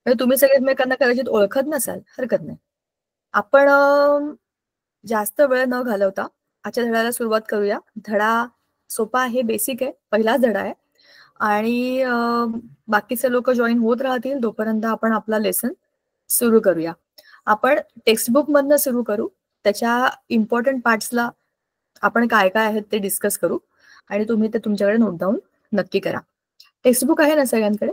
म्हणजे तुम्ही सगळे एकमेकांना कदाचित ओळखत नसाल, हरकत नाही. आपण जास्त वेळ न घालवता आजच्या धड्याला सुरुवात करूया. धडा सोपा आहे, बेसिक आहे, पहिलाच धडा आहे आणि बाकीचे लोक जॉईन होत राहतील तोपर्यंत आपण आपला लेसन सुरू करूया. आपण टेक्स्टबुक मधनं सुरू करू. त्याच्या इम्पॉर्टंट पार्ट्सला आपण काय काय आहेत ते डिस्कस करू आणि तुम्ही ते तुमच्याकडे नोट डाऊन नक्की करा. टेक्स्टबुक आहे ना सगळ्यांकडे?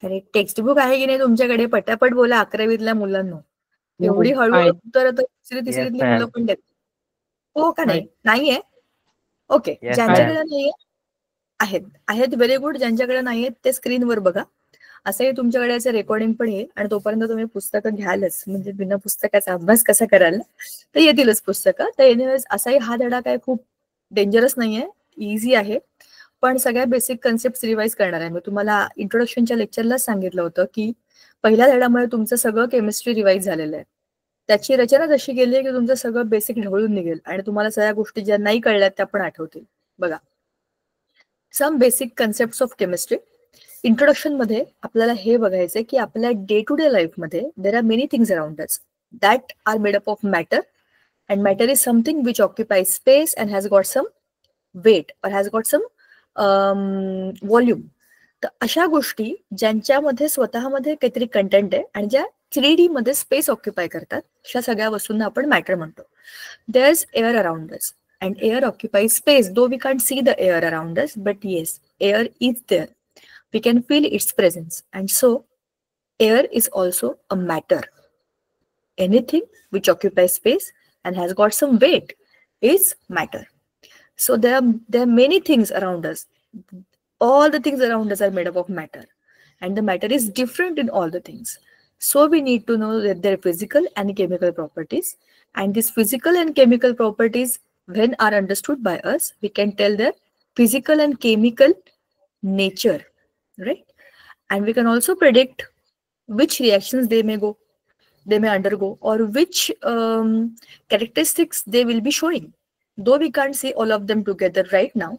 अरे टेक्स्टबुक आहे की नाही तुमच्याकडे? पटापट बोला 11वीतल्या मुलांना. एवढी हळूहळू उत्तर तिसरीतली मुलं पण देतात. हो का नाही? नाहीये? ओके. ज्यांच्याकडे नाहीये आहेत व्हेरी गुड. ज्यांच्याकडे नाहीये ते स्क्रीनवर बघा. असंही तुमच्याकडे याचं रेकॉर्डिंग पण येईल आणि तोपर्यंत तुम्ही पुस्तकं घ्यालच. म्हणजे बिना पुस्तकाचा अभ्यास कसा कराल तर येतीलच पुस्तकं. तर एनिवेज असाही हा धडा काय खूप डेंजरस नाहीये, इझी आहे. पण सगळ्या बेसिक कन्सेप्ट रिवाइज करणार आहे. मी तुम्हाला इंट्रोडक्शनच्या लेक्चरलाच सांगितलं होतं की पहिल्या धड्यामुळे तुमचं सगळं केमिस्ट्री रिवाइज झालेलं आहे. त्याची रचना जशी केली आहे की तुमचं सगळं बेसिक ढवळून निघेल आणि तुम्हाला सगळ्या गोष्टी ज्या नाही कळल्यात त्या पण आठवतील. बघा, some basic concept of chemistry. Introduction मध्ये आपल्याला हे बघायचंय की आपल्या डे टू डे लाईफमध्ये there are many things around us that are made up of matter and matter is something which occupies space and has got some weight or has got some volume. तर अशा गोष्टी ज्यांच्यामध्ये स्वतःमध्ये काहीतरी content आहे आणि ज्या 3D मध्ये स्पेस ऑक्युपाय करतात, अशा सगळ्या वस्तूंना आपण मॅटर म्हणतो. There is air around us and air occupies space. Though we can't see the air around us, but yes, air is there. We can feel its presence, and so air is also a matter. Anything which occupies space and has got some weight is matter. So there are many things around us. All the things around us are made up of matter, and the matter is different in all the things. So we need to know that their physical and chemical properties, and these physical and chemical properties, when are understood by us, we can tell their physical and chemical nature, right? And we can also predict which reactions they may undergo, or which characteristics they will be showing. Though we can't see all of them together right now,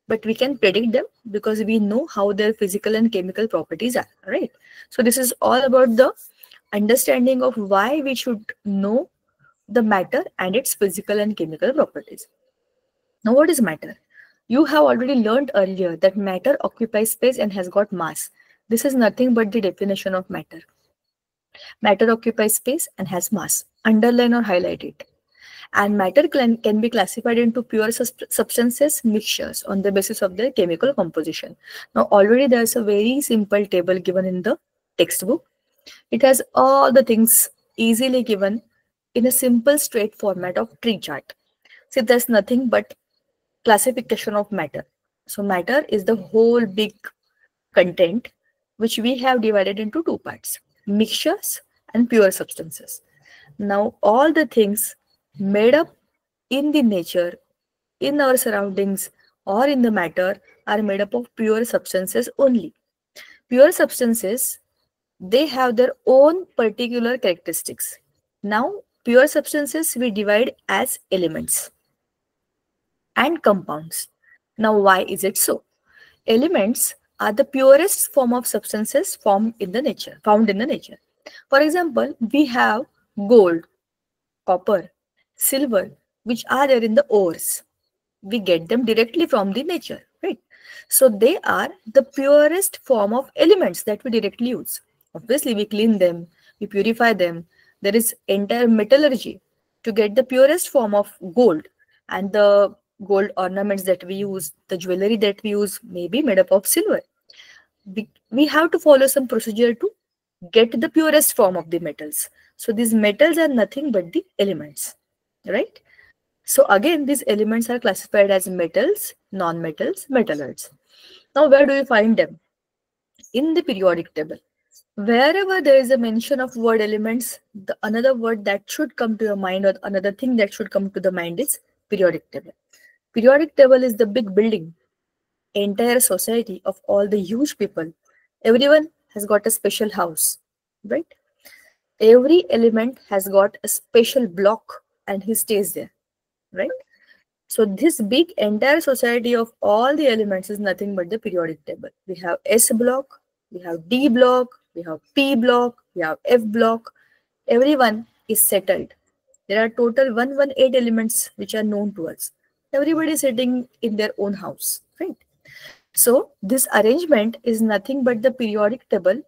but we can predict them because we know how their physical and chemical properties are, right? So this is all about the understanding of why we should know the matter and its physical and chemical properties. Now, what is matter? You have already learned earlier that matter occupies space and has got mass. This is nothing but the definition of matter. Matter occupies space and has mass. Underline or highlight it. And matter can be classified into pure substances, mixtures on the basis of their chemical composition. Now, already there's a very simple table given in the textbook. It has all the things easily given in a simple, straight format of tree chart. See, there's nothing but classification of matter. So matter is the whole big content which we have divided into two parts: mixtures and pure substances. Now all the things made up in the nature, in our surroundings, or in the matter are made up of pure substances only. Pure substances, they have their own particular characteristics. Now pure substances we divide as elements and compounds. Now, why is it so? Elements are the purest form of substances found in the nature. For example, we have gold, copper, silver, which are there in the ores. We get them directly from the nature, right? So they are the purest form of elements that we directly use. Obviously, we clean them, we purify them. There is entire metallurgy to get the purest form of gold, and the gold ornaments that we use, the jewelry that we use may be made up of silver. We have to follow some procedure to get the purest form of the metals. So these metals are nothing but the elements, right? So again, these elements are classified as metals, non-metals, metalloids. Now, where do you find them? In the periodic table. Wherever there is a mention of word elements, another word that should come to your mind, or another thing that should come to the mind, is periodic table. Periodic table is the big building, entire society of all the huge people. Everyone has got a special house, right? Every element has got a special block and he stays there, right? So this big entire society of all the elements is nothing but the periodic table. We have S block, we have D block, we have P block, we have F block. Everyone is settled. There are total 118 elements which are known to us. Everybody is sitting in their own house, right? So this arrangement is nothing but the periodic table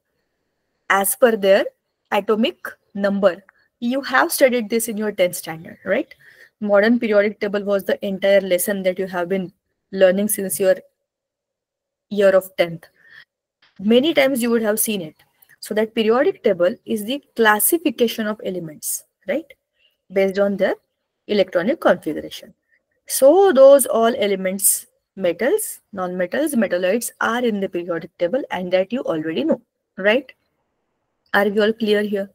as per their atomic number. You have studied this in your 10th standard, right? Modern periodic table was the entire lesson that you have been learning since your year of 10th. Many times you would have seen it. So that periodic table is the classification of elements, right? Based on their electronic configuration. So those all elements, metals, non-metals, metalloids are in the periodic table, and that you already know, right? Are we all clear here?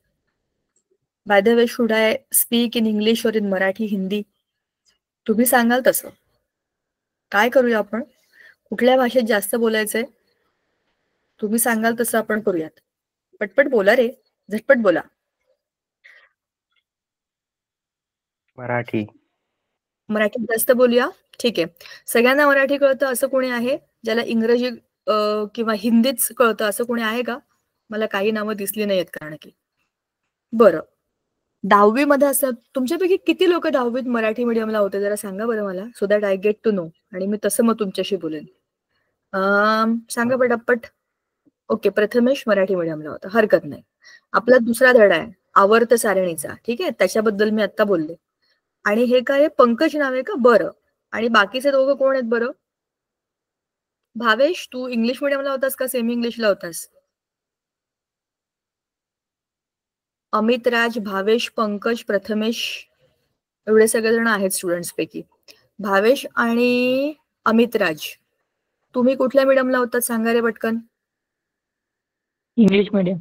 By the way, should I speak in English or in Marathi, Hindi? तुम्ही सांगाल तसं. काय करूया आपण? कुठल्या भाषेत जास्त बोलायचंय? तुम्ही सांगाल तसं आपण करूयात. पटपट बोला रे, झटपट बोला. मराठी. मराठीत जास्त बोलूया. ठीक आहे. सगळ्यांना मराठी कळतं असं कोणी आहे? ज्याला इंग्रजी किंवा हिंदीच कळतं असं कोणी आहे का? मला काही नावं दिसली नाहीत कारण की. बरं, 10वी मध्ये असं तुमच्यापैकी किती लोक 10वीत मराठी मीडियमला होते जरा सांगा बरं मला, so that I get to know, आणि मी तसं मग तुमच्याशी बोलेन. सांगा पटापट. ओके, प्रथमेश मराठी मीडियमला होता, हरकत नाही. आपला दुसरा धडा आहे आवर्त सारणीचा, ठीक आहे, त्याच्याबद्दल मी आता बोलले. आणि हे काय पंकज नाव आहे का? बरं. आणि बाकीचे दोघं कोण आहेत बरं? भावेश, तू इंग्लिश मीडियमला होतास का सेमी इंग्लिशला होतास? अमित राज, भावेश, पंकज, प्रथमेश, एवढे सगळेजण आहेत स्टुडंट्स पैकी. भावेश आणि अमित राज, तुम्ही कुठल्या मीडियमला होतात सांगा रे पटकन. English medium.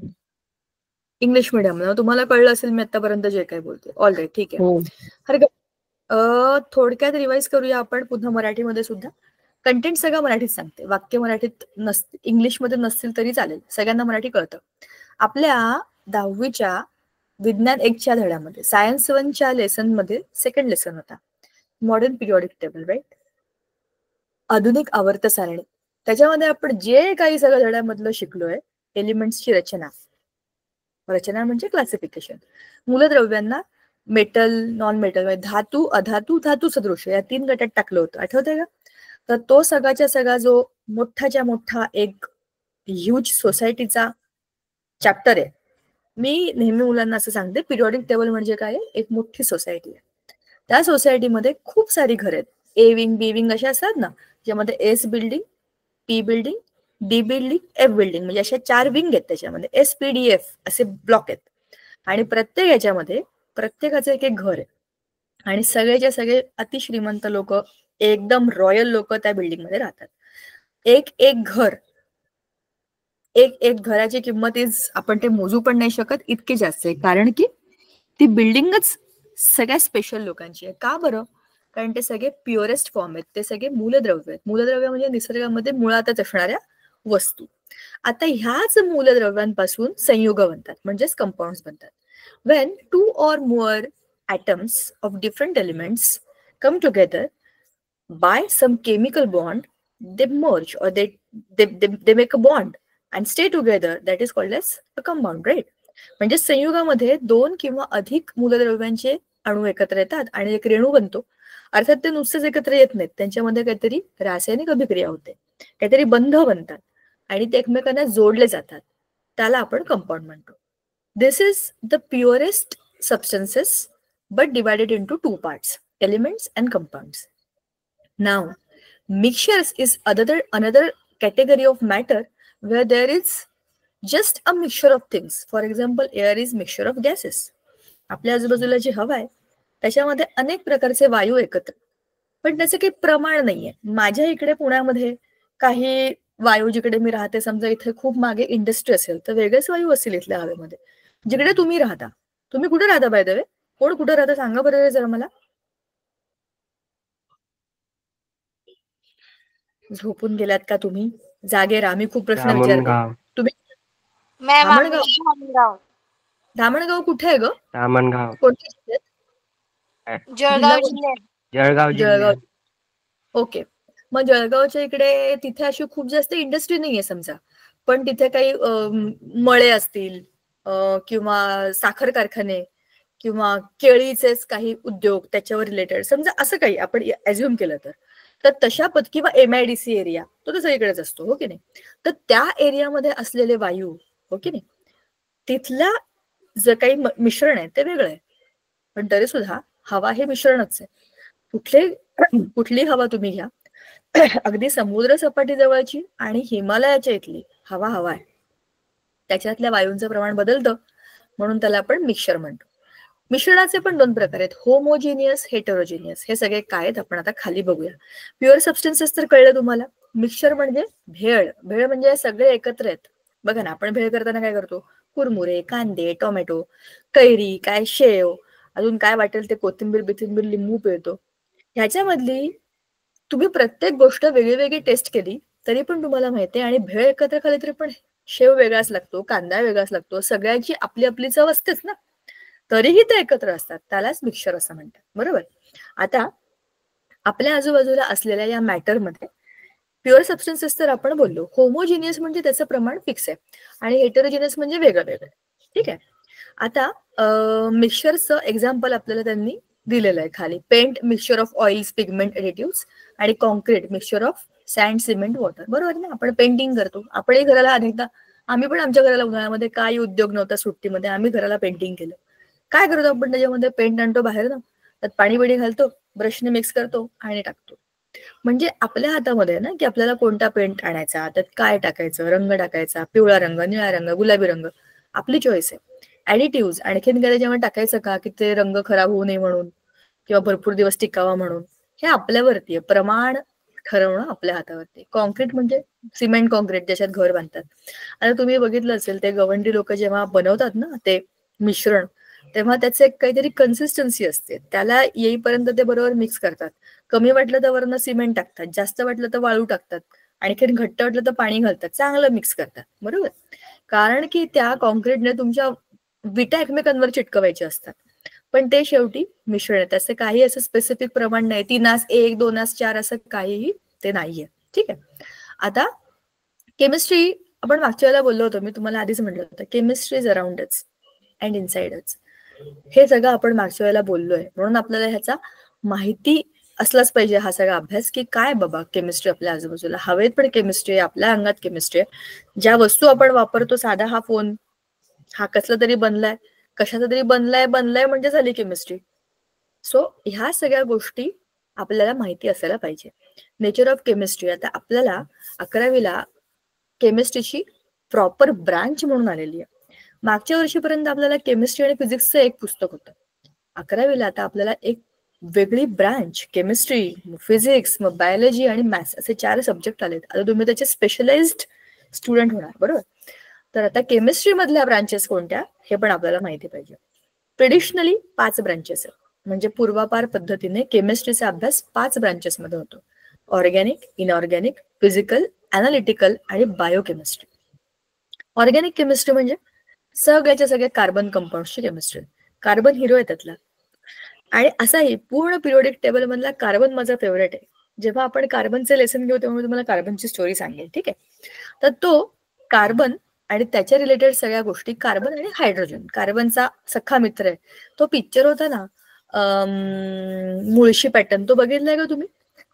इंग्लिश मीडियमला. तुम्हाला कळलं असेल मी आतापर्यंत जे काही बोलते. ऑल राईट, ठीक आहे. हरकत. थोडक्यात रिवाइज करूया आपण पुन्हा मराठीमध्ये सुद्धा. कंटेंट सगळं मराठीत सांगते, वाक्य मराठीत इंग्लिशमध्ये नसतील तरी चालेल, सगळ्यांना मराठी कळतं. आपल्या 10वीच्या विज्ञान 1च्या धड्यामध्ये सायन्स 1च्या लेसन मध्ये सेकंड लेसन होता मॉडर्न पिरियॉडिक टेबल, राईट? आधुनिक आवर्त सारणी. त्याच्यामध्ये आपण जे काही सगळं धड्यामधलं शिकलोय, एलिमेंट्सची रचना म्हणजे क्लासिफिकेशन, मूलद्रव्यांना मेटल, नॉन मेटल, धातू, अधातू, धातू सदृश या 3 गटात टाकलं होतं, आठवतंय का? तर तो सगळ्याच्या सगळा जो मोठाच्या मोठा एक ह्यूज सोसायटीचा चॅप्टर आहे. मी नेहमी मुलांना असं सांगते, पिरियॉडिक टेबल म्हणजे काय? एक मोठी सोसायटी आहे. त्या सोसायटीमध्ये खूप सारी घरं आहेत. ए विंग, बी विंग अशा असतात ना, ज्यामध्ये S building, P building, D building, F building, म्हणजे अशा 4 विंग आहेत. त्याच्यामध्ये एस, पी, डी, एफ असे ब्लॉक आहेत. आणि प्रत्येक याच्यामध्ये प्रत्येकाचं एक एक घर आहे. आणि सगळेच्या सगळे अतिश्रीमंत लोक, एकदम रॉयल लोक त्या बिल्डिंग मध्ये राहतात. एक एक घर, एक घराची किंमत आपण ते मोजू पण नाही शकत, इतकी जास्त आहे. कारण की ती बिल्डिंगच सगळ्या स्पेशल लोकांची आहे. का बरं? कारण ते सगळे प्युअरेस्ट फॉर्म आहेत, ते सगळे मूलद्रव्य आहेत. मूलद्रव्य म्हणजे निसर्गामध्ये मुळातच असणाऱ्या वस्तू. आता ह्याच मूलद्रव्यांपासून संयुग बनतात, म्हणजेच कंपाऊंड्स बनतात. Wien 2 or more atoms of different elements come together by some chemical bond, they merge or they make a bond and stay together, that is called as a compound, right? म्हणजे संयुगामध्ये 2 किंवा अधिक मूलद्रव्यांचे अणू एकत्र येतात आणि एक रेणू बनतो. अर्थात ते नुसतेच एकत्र येत नाहीत, त्यांच्यामध्ये काहीतरी रासायनिक अभिक्रिया होते, काहीतरी बंध बनतात आणि ते एकमेकांना जोडले जातात. त्याला आपण कंपाऊंड म्हणतो. This is the purest substances but divided into 2 parts, elements and compounds. Now, mixtures is another category of matter where there is just a mixture of things. For example, air is mixture of gases. आपल्या आजूबाजूला जी हवा आहे त्याच्यामध्ये अनेक प्रकारचे वायू एकत्र, पण त्याचं काही प्रमाण नाहीये. माझ्या इकडे पुण्यामध्ये काही वायू, जिकडे मी राहते, समजा इथे खूप मागे इंडस्ट्री असेल तर वेगळेच वायू असतील इथल्या हवेमध्ये. जिकडे तुम्ही राहता, तुम्ही कुठे राहता बाय द वे? कोण कुठे राहता सांगा बरं जरा मला. झोपून गेलात का तुम्ही? जागे रा, मी खूप प्रश्न विचारते. तुम्ही धामणगाव कुठे आहे ग? धामणगाव कोणत्या जिल्ह्यात? जळगाव जिल्ह्यात. ओके. मग जळगावच्या इकडे तिथे अशी खूप जास्त इंडस्ट्री नाहीये समजा, पण तिथे काही मळे असतील किंवा साखर कारखाने किंवा केळीचेच काही उद्योग त्याच्यावर रिलेटेड समजा असं काही आपण ऍझ्युम केलं तर तशा किंवा MIDC एरिया तो तर सगळीकडेच असतो, हो की नाही. तर त्या एरियामध्ये असलेले वायू, हो की नाही, तिथल्या जे काही मिश्रण आहे ते वेगळं आहे, पण तरी सुद्धा हवा हे मिश्रणच आहे. कुठली हवा तुम्ही घ्या, अगदी समुद्र सपाटी जवळची आणि हिमालयाच्या इथली हवा आहे, त्याच्यातल्या वायूंचं प्रमाण बदलतं, म्हणून त्याला आपण मिक्सर म्हणतो. मिश्रणाचे पण 2 प्रकार आहेत, होमोजिनियस, हेटेरोजिनियस. हे सगळे काय आहेत आपण आता खाली बघूया. प्युअर सबस्टन्सेस तर कळलं तुम्हाला. मिक्सचर म्हणजे भेळ. भेळ म्हणजे सगळे एकत्र आहेत. बघा ना, आपण भेळ करताना काय करतो, कुरमुरे, कांदे, टोमॅटो, कैरी, काय शेव, अजून काय वाटेल ते कोथिंबीर बिथिंबीर लिंबू पिळतो. ह्याच्यामधली तुम्ही प्रत्येक गोष्ट वेगळी वेगळी टेस्ट केली तरी पण तुम्हाला माहितीये, आणि भेळ एकत्र खाली तरी पण शेव वेगळाच लागतो, कांदा वेगळाच लागतो, सगळ्यांची आपली आपली चव असतेच ना, तरीही ते एकत्र असतात, त्यालाच मिक्सचर असं म्हणतात, बरोबर. आता आपल्या आजूबाजूला असलेल्या या मॅटरमध्ये प्युअर सबस्टन्सेस तर आपण बोललो, होमोजिनियस म्हणजे त्याचं प्रमाण फिक्स आहे आणि हेटेरोजिनियस म्हणजे वेगळं वेगळं, ठीक आहे. आता मिक्सचरचं एक्झाम्पल आपल्याला त्यांनी दिलेलं आहे खाली. Paint mixture of oils, pigment, additives, आणि concrete mixture of sand, cement, water, बरोबर ना. आपण पेंटिंग करतो, आपणही घराला अनेकदा, आम्ही पण आमच्या घराला उन्हाळ्यामध्ये काही उद्योग नव्हता सुट्टीमध्ये, आम्ही घराला पेंटिंग केलं. काय करतो आपण, त्याच्यामध्ये पेंट आणतो बाहेर ना, त्यात पाणी बिणी घालतो, ब्रशने मिक्स करतो आणि टाकतो. म्हणजे आपल्या हातामध्ये ना की आपल्याला कोणता पेंट आणायचा, त्यात काय टाकायचं, रंग टाकायचा, पिवळा रंग, निळा रंग, गुलाबी रंग, आपली चॉईस आहे. ऍडिटिव्ह आणखीन काय त्याच्यामध्ये टाकायचं का की ते रंग खराब होऊ नये म्हणून किंवा भरपूर दिवस टिकावा म्हणून, हे आपल्यावरती आहे. प्रमाण ठरवणं आपल्या हातावरती. कॉन्क्रीट म्हणजे सिमेंट कॉन्क्रीट, ज्याच्यात घर बांधतात. आता तुम्ही बघितलं असेल ते गवंडी लोक जेव्हा बनवतात ना ते मिश्रण, तेव्हा त्याचे काहीतरी कन्सिस्टन्सी असते, त्याला येईपर्यंत ते बरोबर मिक्स करतात. कमी वाटलं तर वरनं सिमेंट टाकतात, जास्त वाटलं तर वाळू टाकतात, आणखीन घट्ट वाटलं तर पाणी घालतात, चांगलं मिक्स करतात, बरोबर. कारण की त्या कॉन्क्रीटने तुमच्या विटा एकमेकांवर चिटकवायच्या असतात, पण ते शेवटी मिश्रण आहे, त्याचं काही असं स्पेसिफिक प्रमाण नाही, 3:1, 2:4 असं काहीही ते नाहीये, ठीक आहे. आता केमिस्ट्री आपण मागच्या वेळेला बोललो होतो, मी तुम्हाला आधीच म्हटलं होतं, केमिस्ट्री इज अराउंडच अँड इनसाइडच. हे सगळं आपण मागच्या वेळेला बोललोय, म्हणून आपल्याला ह्याचा माहिती असलाच पाहिजे हा सगळा अभ्यास, की काय बाबा केमिस्ट्री आपल्या आजूबाजूला, हवेत पण केमिस्ट्री आहे, आपल्या अंगात केमिस्ट्री आहे, ज्या वस्तू आपण वापरतो, साधा हा फोन, हा कसला तरी बनलाय, कशाचा तरी बनलाय म्हणजे झाली केमिस्ट्री. सो ह्या सगळ्या गोष्टी आपल्याला माहिती असायला पाहिजे. नेचर ऑफ केमिस्ट्री, आता आपल्याला 11वीला केमिस्ट्रीची प्रॉपर ब्रांच म्हणून आलेली आहे. मागच्या वर्षीपर्यंत आपल्याला केमिस्ट्री आणि फिजिक्सचं एक पुस्तक होतं. 11वीला आता आपल्याला एक वेगळी ब्रांच, केमिस्ट्री, फिजिक्स, मग बायोलॉजी आणि मॅथ्स असे 4 सब्जेक्ट आलेत. आता तुम्ही त्याचे स्पेशलाइज्ड स्टुडंट होणार, बरोबर. तर आता केमिस्ट्री मधल्या ब्रांचेस कोणत्या हे पण आपल्याला माहिती पाहिजे. ट्रेडिशनली 5 ब्रांचेस आहेत, म्हणजे पूर्वापार पद्धतीने केमिस्ट्रीचा अभ्यास 5 ब्रांचेस मध्ये होतो. ऑर्गॅनिक, इनऑर्गॅनिक, फिजिकल, अनालिटिकल आणि बायोकेमिस्ट्री. ऑर्गॅनिक केमिस्ट्री म्हणजे सगळ्याच्या सगळ्या कार्बन कंपाऊंडची केमिस्ट्री, कार्बन हिरो आहे त्यातला. आणि असाही पूर्ण पिरियोडिक टेबल मधला कार्बन माझा फेवरेट आहे. जेव्हा आपण कार्बनचे लेसन घेऊ तेव्हा मी तुम्हाला कार्बनची स्टोरी सांगेल, ठीक आहे. तर तो कार्बन आणि त्याच्या रिलेटेड सगळ्या गोष्टी, कार्बन आणि हायड्रोजन, कार्बनचा सख्खा मित्र आहे. तो पिक्चर होता ना मुळशी पॅटर्न, तो बघितलाय का तुम्ही?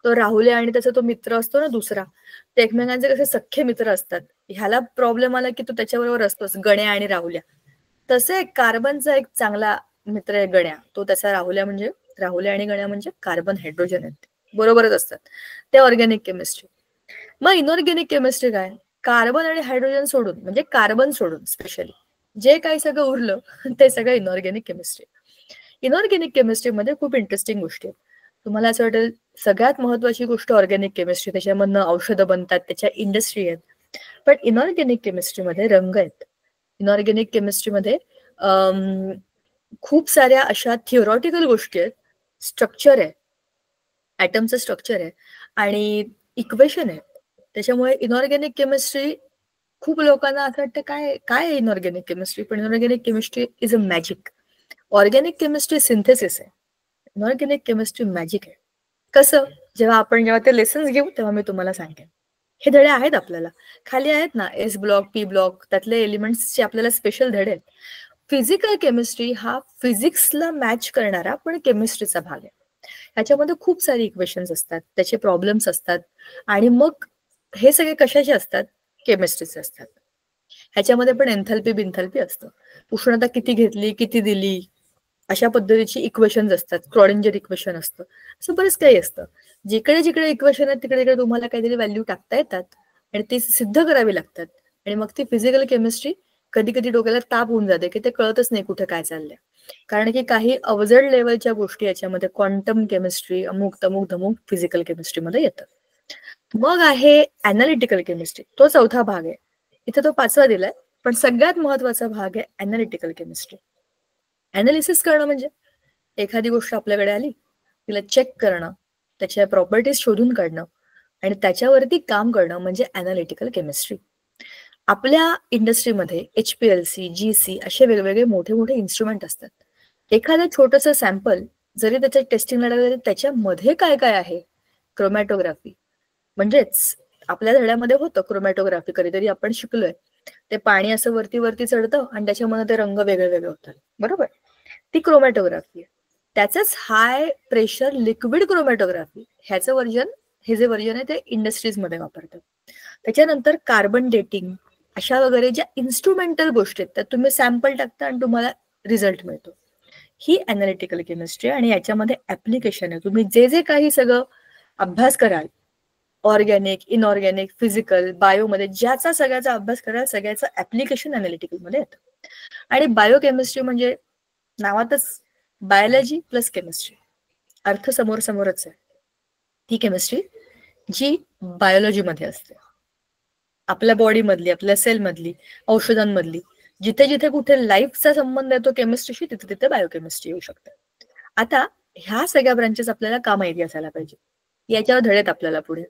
तो राहुल्या आणि त्याचा तो मित्र असतो ना दुसरा, ते एकमेकांचे कसे सख्खे मित्र असतात. ह्याला प्रॉब्लेम आला की तो त्याच्याबरोबर असतोच, गण्या आणि राहुल्या. तसे कार्बनचा एक चांगला मित्र आहे गण्या, तो त्याचा राहुल्या आणि गण्या म्हणजे कार्बन हायड्रोजन आहेत, बरोबरच असतात. ते ऑर्गॅनिक केमिस्ट्री. मग इनऑर्गॅनिक केमिस्ट्री काय, कार्बन आणि हायड्रोजन सोडून, म्हणजे कार्बन सोडून स्पेशली जे काही सगळं उरलं ते सगळं इनऑर्गॅनिक केमिस्ट्री. इनऑर्गॅनिक केमिस्ट्रीमध्ये खूप इंटरेस्टिंग गोष्टी आहेत. तुम्हाला असं वाटेल सगळ्यात महत्वाची गोष्ट ऑर्गॅनिक केमिस्ट्री, त्याच्यामधनं औषधं बनतात, त्याच्या इंडस्ट्री आहेत, पण इनऑर्गॅनिक केमिस्ट्रीमध्ये रंग आहेत. इनऑर्गॅनिक केमिस्ट्रीमध्ये खूप साऱ्या अशा थिओरॉटिकल गोष्टी आहेत, स्ट्रक्चर आहे, ऍटमचं स्ट्रक्चर आहे आणि इक्वेशन आहे. त्याच्यामुळे इनऑर्गॅनिक केमिस्ट्री खूप लोकांना असं वाटतं काय काय इनऑर्गॅनिक केमिस्ट्री, पण inorganic chemistry is a magic. Organic chemistry synthesis आहे, इनऑर्गॅनिक केमिस्ट्री मॅजिक आहे. कसं? जेव्हा ते लेसन्स घेऊ तेव्हा मी तुम्हाला सांगेन. हे धडे आहेत आपल्याला. खाली आहेत ना एस ब्लॉक, पी ब्लॉक, त्यातले एलिमेंट्सचे आपल्याला स्पेशल धडे आहेत. फिजिकल केमिस्ट्री हा फिजिक्सला मॅच करणारा पण केमिस्ट्रीचा भाग आहे. ह्याच्यामध्ये खूप सारी इक्वेशन्स असतात, त्याचे प्रॉब्लेम्स असतात आणि मग हे सगळे कशाचे असतात? केमिस्ट्रीचे असतात. ह्याच्यामध्ये पण एन्थॅल्पी बिनथॅल्पी असतं. उष्णता किती घेतली, किती दिली, अशा पद्धतीची इक्वेशन्स असतात. क्रॉडिंजर इक्वेशन असतं, असं बरंच काही असतं. जिकडे जिकडे इक्वेशन आहेत तिकडे तिकडे तुम्हाला काहीतरी व्हॅल्यू टाकता येतात आणि ते सिद्ध करावी लागतात. आणि मग ती फिजिकल केमिस्ट्री कधी कधी डोक्याला ताप होऊन जाते की ते कळतच नाही कुठे काय चाललंय. कारण की काही अवजड लेवलच्या गोष्टी याच्यामध्ये क्वांटम केमिस्ट्री, अमुक तमुक धमुक फिजिकल केमिस्ट्रीमध्ये येतं. मग आहे अॅनालिटिकल केमिस्ट्री, तो चौथा भाग आहे. इथे तो 5वा दिलाय, पण सगळ्यात महत्वाचा भाग आहे अॅनालिटिकल केमिस्ट्री. अॅनालिसिस करणं म्हणजे एखादी गोष्ट आपल्याकडे आली, तिला चेक करणं, त्याच्या प्रॉपर्टीज शोधून काढणं आणि त्याच्यावरती काम करणं म्हणजे अॅनालिटिकल केमिस्ट्री. आपल्या इंडस्ट्रीमध्ये HPLC, GC असे वेगवेगळे मोठे मोठे इन्स्ट्रुमेंट असतात. एखादं छोटंसं सॅम्पल जरी त्याच्या टेस्टिंगला लागलं तरी त्याच्यामध्ये काय काय आहे? क्रोमॅटोग्राफी म्हणजेच आपल्या धड्यामध्ये होतं क्रोमॅटोग्राफी, कधीतरी आपण शिकलोय. ते पाणी असं वरती वरती चढतं आणि त्याच्यामध्ये ते रंग वेगळे वेगळे होतात, बरोबर? ती क्रोमॅटोग्राफी आहे. त्याचंच हाय प्रेशर लिक्विड क्रोमॅटोग्राफी, ह्याचं वर्जन, हे जे वर्जन आहे ते इंडस्ट्रीजमध्ये वापरतात. त्याच्यानंतर कार्बन डेटिंग, अशा वगैरे ज्या इन्स्ट्रुमेंटल गोष्टी आहेत त्यात तुम्ही सॅम्पल टाकता आणि तुम्हाला रिझल्ट मिळतो. ही अॅनालिटिकल केमिस्ट्री आणि याच्यामध्ये ऍप्लिकेशन आहे. तुम्ही जे जे काही सगळं अभ्यास कराल, ऑर्गॅनिक, इनऑर्गॅनिक, फिजिकल, बायोमध्ये ज्याचा सगळ्याचा अभ्यास कराल, सगळ्याचं ऍप्लिकेशन अॅनालिटिकलमध्ये येतं. आणि बायोकेमिस्ट्री म्हणजे नावातच बायोलॉजी प्लस केमिस्ट्री, अर्थ समोर समोरच आहे. ती केमिस्ट्री जी बायोलॉजीमध्ये असते, आपल्या बॉडीमधली, आपल्या सेलमधली, औषधांमधली, जिथे जिथे कुठे लाईफचा संबंध येतो केमिस्ट्रीशी, तिथे तिथे बायोकेमिस्ट्री येऊ शकते. आता ह्या सगळ्या ब्रांचेस आपल्याला का माहिती असायला पाहिजे? याच्यावर धडेत आपल्याला पुढे,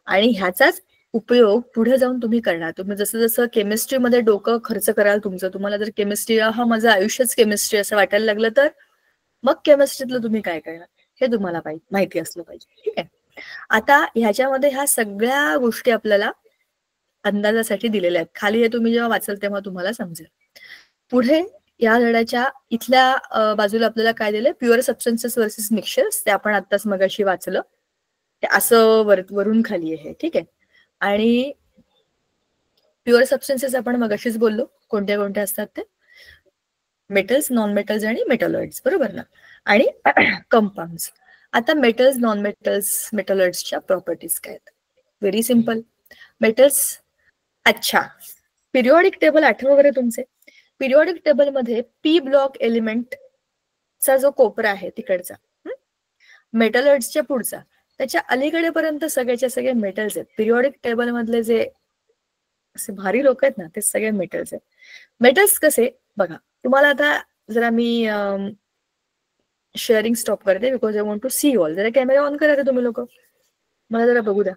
आणि ह्याचाच उपयोग पुढे जाऊन तुम्ही करणार. तुम्ही जसं जसं केमिस्ट्रीमध्ये डोकं खर्च कराल तुमचं, तुम्हाला जर केमिस्ट्री हा माझं आयुष्यच केमिस्ट्री असं वाटायला लागलं तर मग केमिस्ट्रीतलं तुम्ही काय करणार हे तुम्हाला माहिती असलं पाहिजे. ठीक आहे. आता ह्याच्यामध्ये ह्या सगळ्या गोष्टी आपल्याला अंदाजासाठी दिलेल्या आहेत. खाली हे तुम्ही जेव्हा वाचाल तेव्हा तुम्हाला समजेल. पुढे या धड्याच्या इथल्या बाजूला आपल्याला काय दिलंय? प्युअर सबस्टन्सेस वर्सेस मिक्सचर्स, ते आपण आत्ताच मगाशी वाचलं. ते असं वरून खाली आहे, ठीक आहे. आणि प्युअर सबस्टन्सेस आपण मगाशीच बोललो कोणत्या कोणत्या असतात ते, मेटल्स, नॉन मेटल्स आणि मेटलॉइड्स, बरोबर ना? आणि कंपाऊंड्स. आता मेटल्स, नॉन मेटल्स, मेटलॉइड्सच्या प्रॉपर्टीज काय आहेत? Very simple. मेटल्स, अच्छा, पिरियॉडिक टेबल आठवं वगैरे तुमचे? पिरियॉडिक टेबलमध्ये पी ब्लॉक एलिमेंटचा जो कोपरा आहे तिकडचा, मेटलॉइड्सच्या पुढचा, त्याच्या अलीकडेपर्यंत सगळ्याच्या सगळे मेटल्स आहेत. पिरियॉडिक टेबल मधले जे असे भारी लोक आहेत ना, ते सगळे मेटल्स आहेत. मेटल्स कसे बघा, तुम्हाला आता जरा मी शेअरिंग स्टॉप करते because I want to see all. जरा कॅमेरा ऑन करा तुम्ही लोक, मला जरा बघू द्या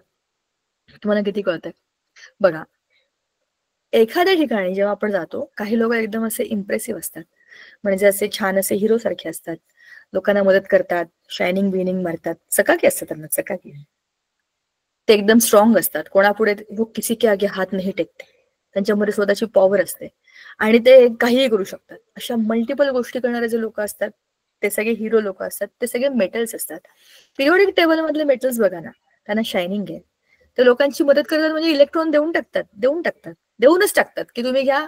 तुम्हाला किती कळतंय. बघा, एखाद्या ठिकाणी जेव्हा आपण जातो, काही लोक एकदम असे इम्प्रेसिव्ह असतात, म्हणजे असे छान असे हिरो सारखे असतात, लोकांना मदत करतात, शायनिंग बिनिंग मारतात, चकाकी असतात त्यांना, चकाकी. ते एकदम स्ट्रॉंग असतात, कोणापुढे वो किसी के आगे हात नाही टेकते, त्यांच्यामध्ये स्वतःची पॉवर असते आणि ते काहीही करू शकतात. अशा मल्टिपल गोष्टी करणारे जे लोक असतात ते सगळे हिरो लोक असतात, ते सगळे मेटल्स असतात. पिरियॉडिक टेबल मधले मेटल्स बघा ना, त्यांना शायनिंग आहे, ते लोकांची मदत करतात, म्हणजे इलेक्ट्रॉन देऊनच टाकतात की तुम्ही घ्या,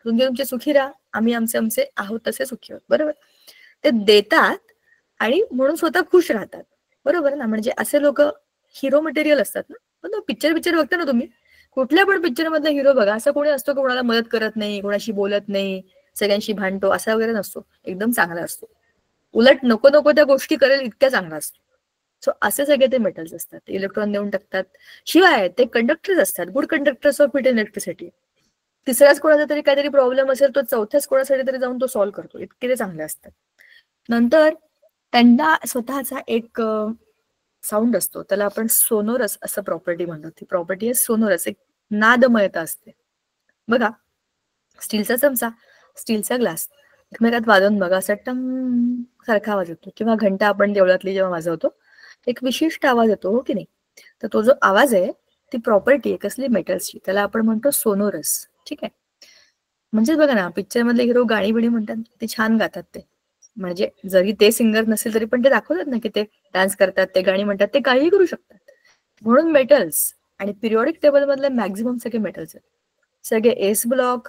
तुमचे सुखी राहा, आम्ही आमचे आहोत तसे सुखी आहोत, बरोबर? ते देतात आणि म्हणून स्वतः खुश राहतात, बरोबर ना? म्हणजे असे लोक हिरो मटेरियल असतात ना. पण पिक्चर बघता ना तुम्ही, कुठल्या पण पिक्चर मधला हिरो बघा, असं कोणी असतो की कोणाला मदत करत नाही, कोणाशी बोलत नाही, सगळ्यांशी भांडतो, असा वगैरे नसतो. एकदम चांगला असतो, उलट नको नको त्या गोष्टी करेल इतक्या चांगला असतो. सो असे सगळे ते मेटल्स असतात, इलेक्ट्रॉन देऊन टाकतात. शिवाय ते कंडक्टर्स असतात, good conductors of heat electricity. तिसऱ्याच कोणाचा तरी काहीतरी प्रॉब्लेम असेल, तो चौथ्याच कोणासाठी तरी जाऊन तो सॉल्व्ह करतो, इतके ते चांगले असतात. नंतर त्यांना स्वतःचा एक साऊंड असतो, त्याला आपण सोनोरस असं प्रॉपर्टी म्हणतो. ती प्रॉपर्टी आहे सोनोरस, एक नादमयता असते. बघा, स्टीलचा चमचा, स्टीलचा ग्लास एकमेकात वाजवून बघा, असा टम सारखा आवाज येतो. किंवा घंटा आपण देवळातली जेव्हा वाजवतो एक विशिष्ट आवाज येतो, हो की नाही? तर तो जो आवाज आहे ती प्रॉपर्टी आहे कसली? मेटल्सची. त्याला आपण म्हणतो सोनोरस. ठीक आहे. म्हणजेच बघा ना, पिक्चर मधले हिरो गाणी बिणी म्हणतात, ते छान गातात ते. म्हणजे जरी ते सिंगर नसेल तरी पण ते दाखवतात ना की ते डान्स करतात, ते गाणी म्हणतात, ते काहीही करू शकतात. म्हणून मेटल्स आणि पिरियॉडिक टेबल मधले मॅक्झिमम सगळे मेटल्स आहेत. सगळे एस ब्लॉक,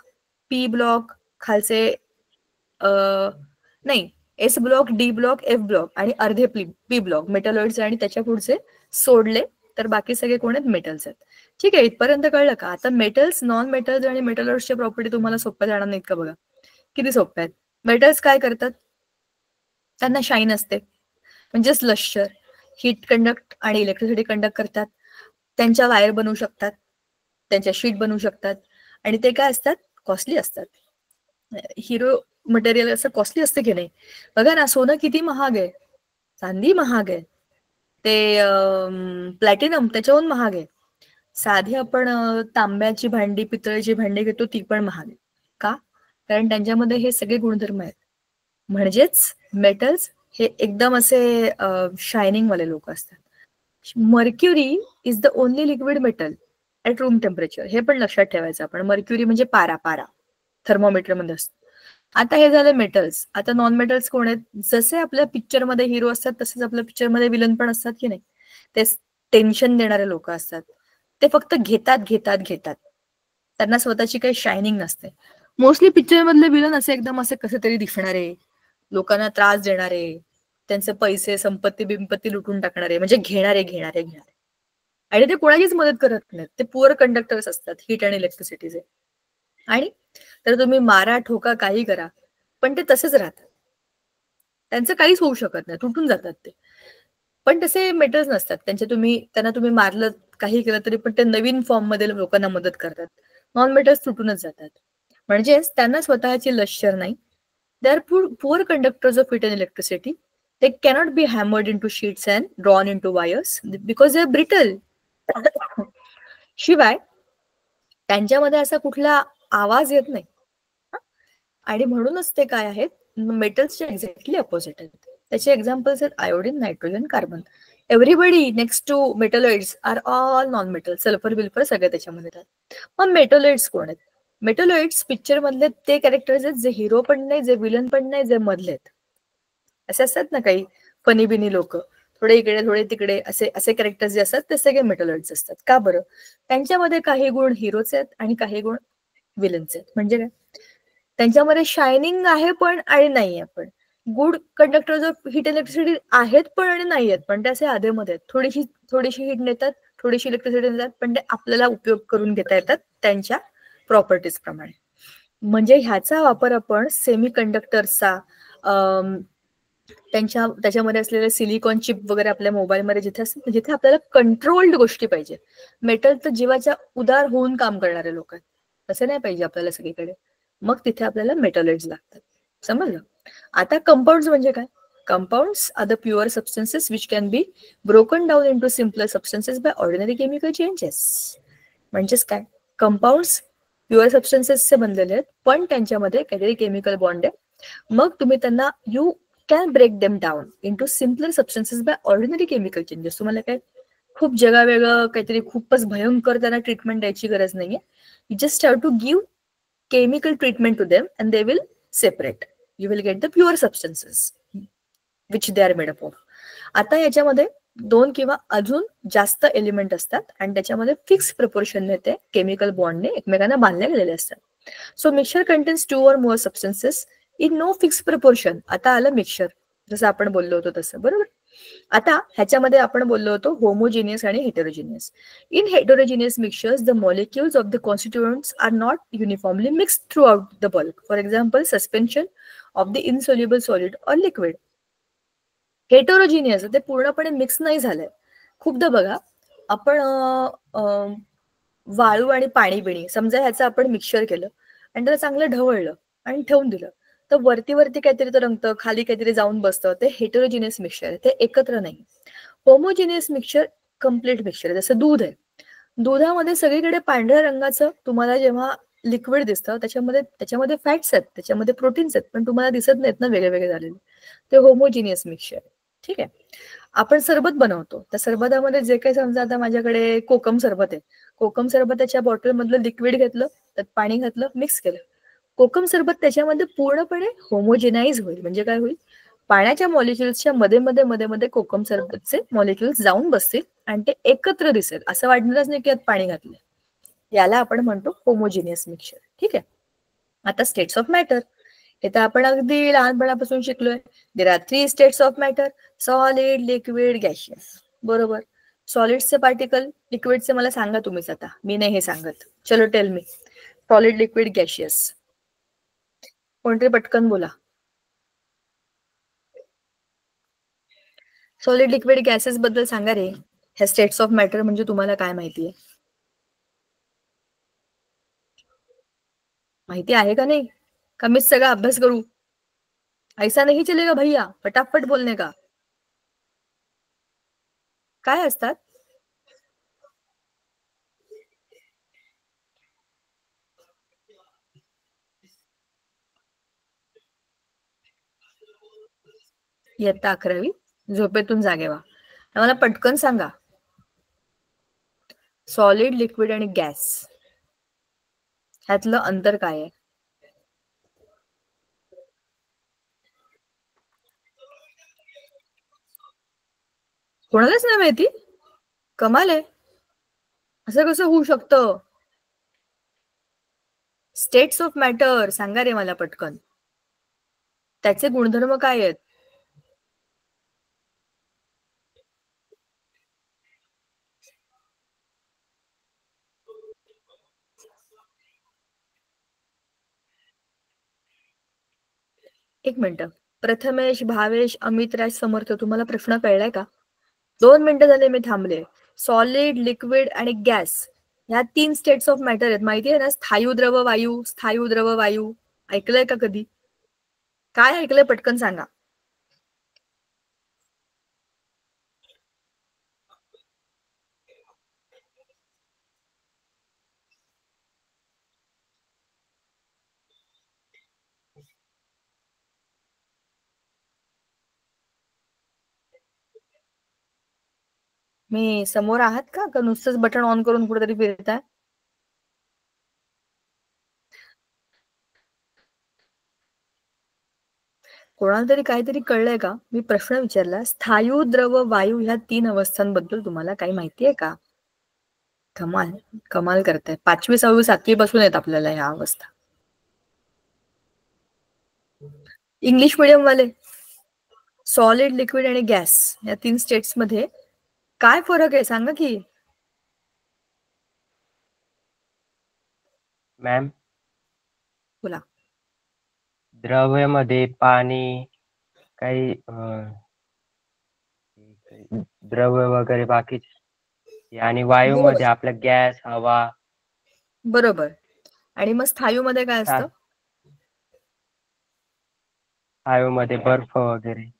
पी ब्लॉक, खालचे नाही, S block, D block, F block आणि अर्धे पी ब्लॉक मेटलॉइड्स आणि त्याच्या पुढचे सोडले तर बाकी सगळे कोण आहेत? मेटल्स आहेत. ठीक आहे, इथपर्यंत कळलं का? आता मेटल्स, नॉन मेटल्स आणि मेटलॉइड्सच्या प्रॉपर्टी तुम्हाला सोप्या जाणार नाहीत का? बघा किती सोप्या आहेत. मेटल्स काय करतात? त्यांना शाईन असते, म्हणजेच लश्चर, हीट कंडक्ट आणि इलेक्ट्रिसिटी कंडक्ट करतात. त्यांच्या वायर बनवू शकतात, त्यांच्या शीट बनवू शकतात आणि ते काय असतात? कॉस्टली असतात. हिरो मटेरियल असं कॉस्टली असतं की नाही? बघा ना, सोनं किती महाग आहे, चांदी महाग आहे, ते प्लॅटिनम त्याच्याहून महाग आहे. साधी आपण तांब्याची भांडी, पितळेची भांडी घेतो ती पण महाग आहे. का? कारण त्यांच्यामध्ये हे सगळे गुणधर्म आहेत. म्हणजेच मेटल्स हे एकदम असे शायनिंग वाले लोक असतात. Mercury is the only liquid metal at room temperature. हे पण लक्षात ठेवायचं आपण. मर्क्युरी म्हणजे पारा, पारा थर्मोमीटर मध्ये असतो. आता हे झालं मेटल्स. आता नॉन मेटल्स कोण आहेत? जसे आपल्या पिक्चरमध्ये हिरो असतात तसेच आपल्या पिक्चरमध्ये विलन पण असतात की नाही? ते टेन्शन देणारे लोक असतात. ते फक्त घेतात घेतात घेतात, त्यांना स्वतःची काही शायनिंग नसते. मोस्टली पिक्चर मधले विलन असे एकदम असे कसे तरी दिसणारे, लोकांना त्रास देणारे, त्यांचे पैसे, संपत्ती बिंपत्ती लुटून टाकणारे, म्हणजे घेणारे घेणारे घेणारे. आणि ते कोणाचीच मदत करत नाहीत. ते पुअर कंडक्टर्स असतात, हीट आणि इलेक्ट्रिसिटीचे. आणि तर तुम्ही मारा, ठोका, काही करा, पण ते तसेच राहतात. त्यांचं काहीच होऊ शकत नाही, तुटून जातात ते. पण तसे मेटल्स नसतात. त्यांना तुम्ही मारलं, काही केलं तरी पण ते नवीन फॉर्म मध्ये लोकांना मदत करतात. नॉन मेटल्स तुटूनच जातात. म्हणजेच त्यांना स्वतःची लश्कर नाही. They are poor conductors of heat and electricity. They cannot be hammered into sheets and drawn into wires because they are brittle. शिवाय त्यांच्यामध्ये असा कुठला आवाज येत नाही. आणि म्हणूनच ते काय आहेत? मेटल्सचे एक्झॅक्टली अपोजिट आहेत. त्याचे एक्झाम्पल्स आहेत iodine, nitrogen, carbon. Everybody next to metalloids are all non metal. Sulphur बिल्फर सगळे त्याच्यामध्ये येतात. मग मेटलॉइड्स कोण आहेत? मेटलॉइड्स पिक्चर मधले ते कॅरेक्टर्स आहेत जे हिरो पण नाही, जे विलन पण नाही, जे मधले आहेत. असे असतात ना काही फनी बिनी लोक, थोडे इकडे थोडे तिकडे, असे असे कॅरेक्टर्स जे असतात ते सगळे मेटलॉइड्स असतात. का बरं? त्यांच्यामध्ये काही गुण हिरोचे आहेत आणि काही गुण विलनचे आहेत. म्हणजे काय? त्यांच्यामध्ये शायनिंग आहे पण आणि नाही आहे पण. Good conductors of heat electricity आहेत पण आणि नाही आहेत पण. ते असे आधेमध्ये आहेत. थोडीशी हीट नेतात, थोडीशी इलेक्ट्रिसिटी नेतात, पण ते आपल्याला उपयोग करून घेता येतात त्यांच्या प्रॉपर्टीज प्रमाणे. म्हणजे ह्याचा वापर आपण सेमी कंडक्टर्सचा, त्याच्यामध्ये असलेले सिलिकॉन चिप वगैरे आपल्या मोबाईलमध्ये जिथे असतात, जिथे आपल्याला कंट्रोल्ड गोष्टी पाहिजे. मेटल तर जीवाच्या उदार होऊन काम करणारे लोक आहेत, तसे नाही पाहिजे आपल्याला सगळीकडे. मग तिथे आपल्याला मेटलॉइड्स लागतात. समजलं? आता कंपाऊंड्स म्हणजे काय? Compounds are the pure substances which can be broken down into simpler substances by ordinary chemical changes. म्हणजेच काय? कंपाऊंड्स प्युअर सबस्टन्सेसचे बनलेले आहेत पण त्यांच्यामध्ये काहीतरी केमिकल बॉन्ड आहे. मग तुम्ही त्यांना you can break them down into simpler substances by ordinary chemical changes. तुम्हाला काय खूप जगावेगळं काहीतरी खूपच भयंकर त्यांना ट्रीटमेंट द्यायची गरज नाहीये. You just have to give chemical treatment to them and they will separate. You will get the pure substances which they are made up of. आता याच्यामध्ये 2 किंवा अजून जास्त एलिमेंट असतात आणि त्याच्यामध्ये फिक्स प्रपोर्शनने ते केमिकल बॉन्डने एकमेकांना बांधले गेलेले असतात. So mixture contains 2 or more substances in no fixed proportion. आता आलं मिक्सचर, जसं आपण बोललो होतो तसं, बरोबर? आता ह्याच्यामध्ये आपण बोललो होतो होमोजिनियस आणि हेटेरोजिनियस. In heterogeneous mixtures, the molecules of the constituents are not uniformly mixed throughout the bulk. For example, suspension of the insoluble solid or liquid. हेटेरोजिनियस ते पूर्णपणे मिक्स नाही झालंय. खूपदा बघा आपण वाळू आणि पाणी बिणी समजा ह्याचं आपण मिक्सचर केलं आणि त्याला चांगलं ढवळलं आणि ठेवून दिलं, तर वरती वरती काहीतरी तर रंगतं, खाली काहीतरी जाऊन बसतं. ते हेटेरोजिनियस मिक्सचर आहे, ते एकत्र नाही. होमोजिनियस मिक्सचर कम्प्लीट मिक्सचर आहे. जसं दूध आहे, दुधामध्ये सगळीकडे पांढऱ्या रंगाचं तुम्हाला जेव्हा लिक्विड दिसतं त्याच्यामध्ये फॅट्स आहेत, त्याच्यामध्ये प्रोटीन्स आहेत, पण तुम्हाला दिसत नाहीत ना वेगळे वेगळे झालेले. ते होमोजिनियस मिक्सचर आहे. ठीक आहे. आपण सरबत बनवतो. त्या सरबतामध्ये जे काही समजा आता माझ्याकडे कोकम सरबत आहे. कोकम सरबताच्या बॉटलमधलं लिक्विड घेतलं, त्यात पाणी घातलं, मिक्स केलं. कोकम सरबत त्याच्यामध्ये पूर्णपणे होमोजेनाइज होईल. म्हणजे काय होईल? पाण्याच्या मॉलिक्युल्सच्या मध्ये कोकम सरबतचे मॉलिक्युल्स जाऊन बसतील आणि ते एकत्र दिसेल. असं वाटणारच नाही की यात पाणी घातलंय. याला आपण म्हणतो होमोजिनियस मिक्सचर. ठीक आहे. आता स्टेट्स ऑफ मॅटर हे तर आपण अगदी लहानपणापासून शिकलोय. There are 3 states of matter: solid, liquid, gaseous. बरोबर. सॉलिडचे पार्टिकल, लिक्विडचे मला सांगा तुम्हीच आता, मी नाही हे सांगत. चलो tell me. Solid, liquid, gaseous. कोणतरी पटकन बोला. सॉलिड, लिक्विड, गॅसेस बद्दल सांगा रे. ह्या स्टेट्स ऑफ मॅटर म्हणजे तुम्हाला काय माहितीये? माहिती आहे का नाही? का मीच सगळा अभ्यास करू? ऐसा नहीं चलेगा भैया, फटाफट बोलने का. काय असतात? इयत्ता 11वी, झोपेतून जागे व्हा. मला पटकन सांगा, सॉलिड, लिक्विड आणि गॅस ह्यातलं अंतर काय आहे? कोणालाच नाही माहिती? कमाल आहे. असं कसं होऊ शकतं? स्टेट्स ऑफ मॅटर सांगा रे मला पटकन. त्याचे गुणधर्म काय आहेत? एक मिनिट. प्रथमेश, भावेश, अमितराज, समर्थ, तुम्हाला प्रश्न कळलाय का? 2 मिनिटं झाले मी थांबले. सॉलिड, लिक्विड आणि गॅस ह्या 3 स्टेट्स ऑफ मॅटर आहेत. माहिती आहे ना? स्थायू द्रव वायू, स्थायू द्रव वायू. ऐकलंय का कधी? काय ऐकलंय पटकन सांगा. मी समोर आहात का नुसतंच बटन ऑन करून कुठेतरी फिरताय? कोणाला तरी काहीतरी कळलंय का? मी प्रश्न विचारला, स्थायू द्रव वायू ह्या 3 अवस्थांबद्दल तुम्हाला काही माहितीये का? कमाल कमाल करताय. 5वी, 6वी, 7वी पासून आहेत आपल्याला ह्या अवस्था. इंग्लिश मीडियम वाले, सॉलिड, लिक्विड आणि गॅस या 3 स्टेट्स मध्ये काय फरक आहे सांगा की. मॅम, बोला. द्रव्यामध्ये पाणी, काही द्रव्य वगैरे बाकीचे, आणि वायूमध्ये आपला गॅस, हवा. बरोबर. आणि मग स्थायू मध्ये काय असतं? वायूमध्ये बर्फ वगैरे.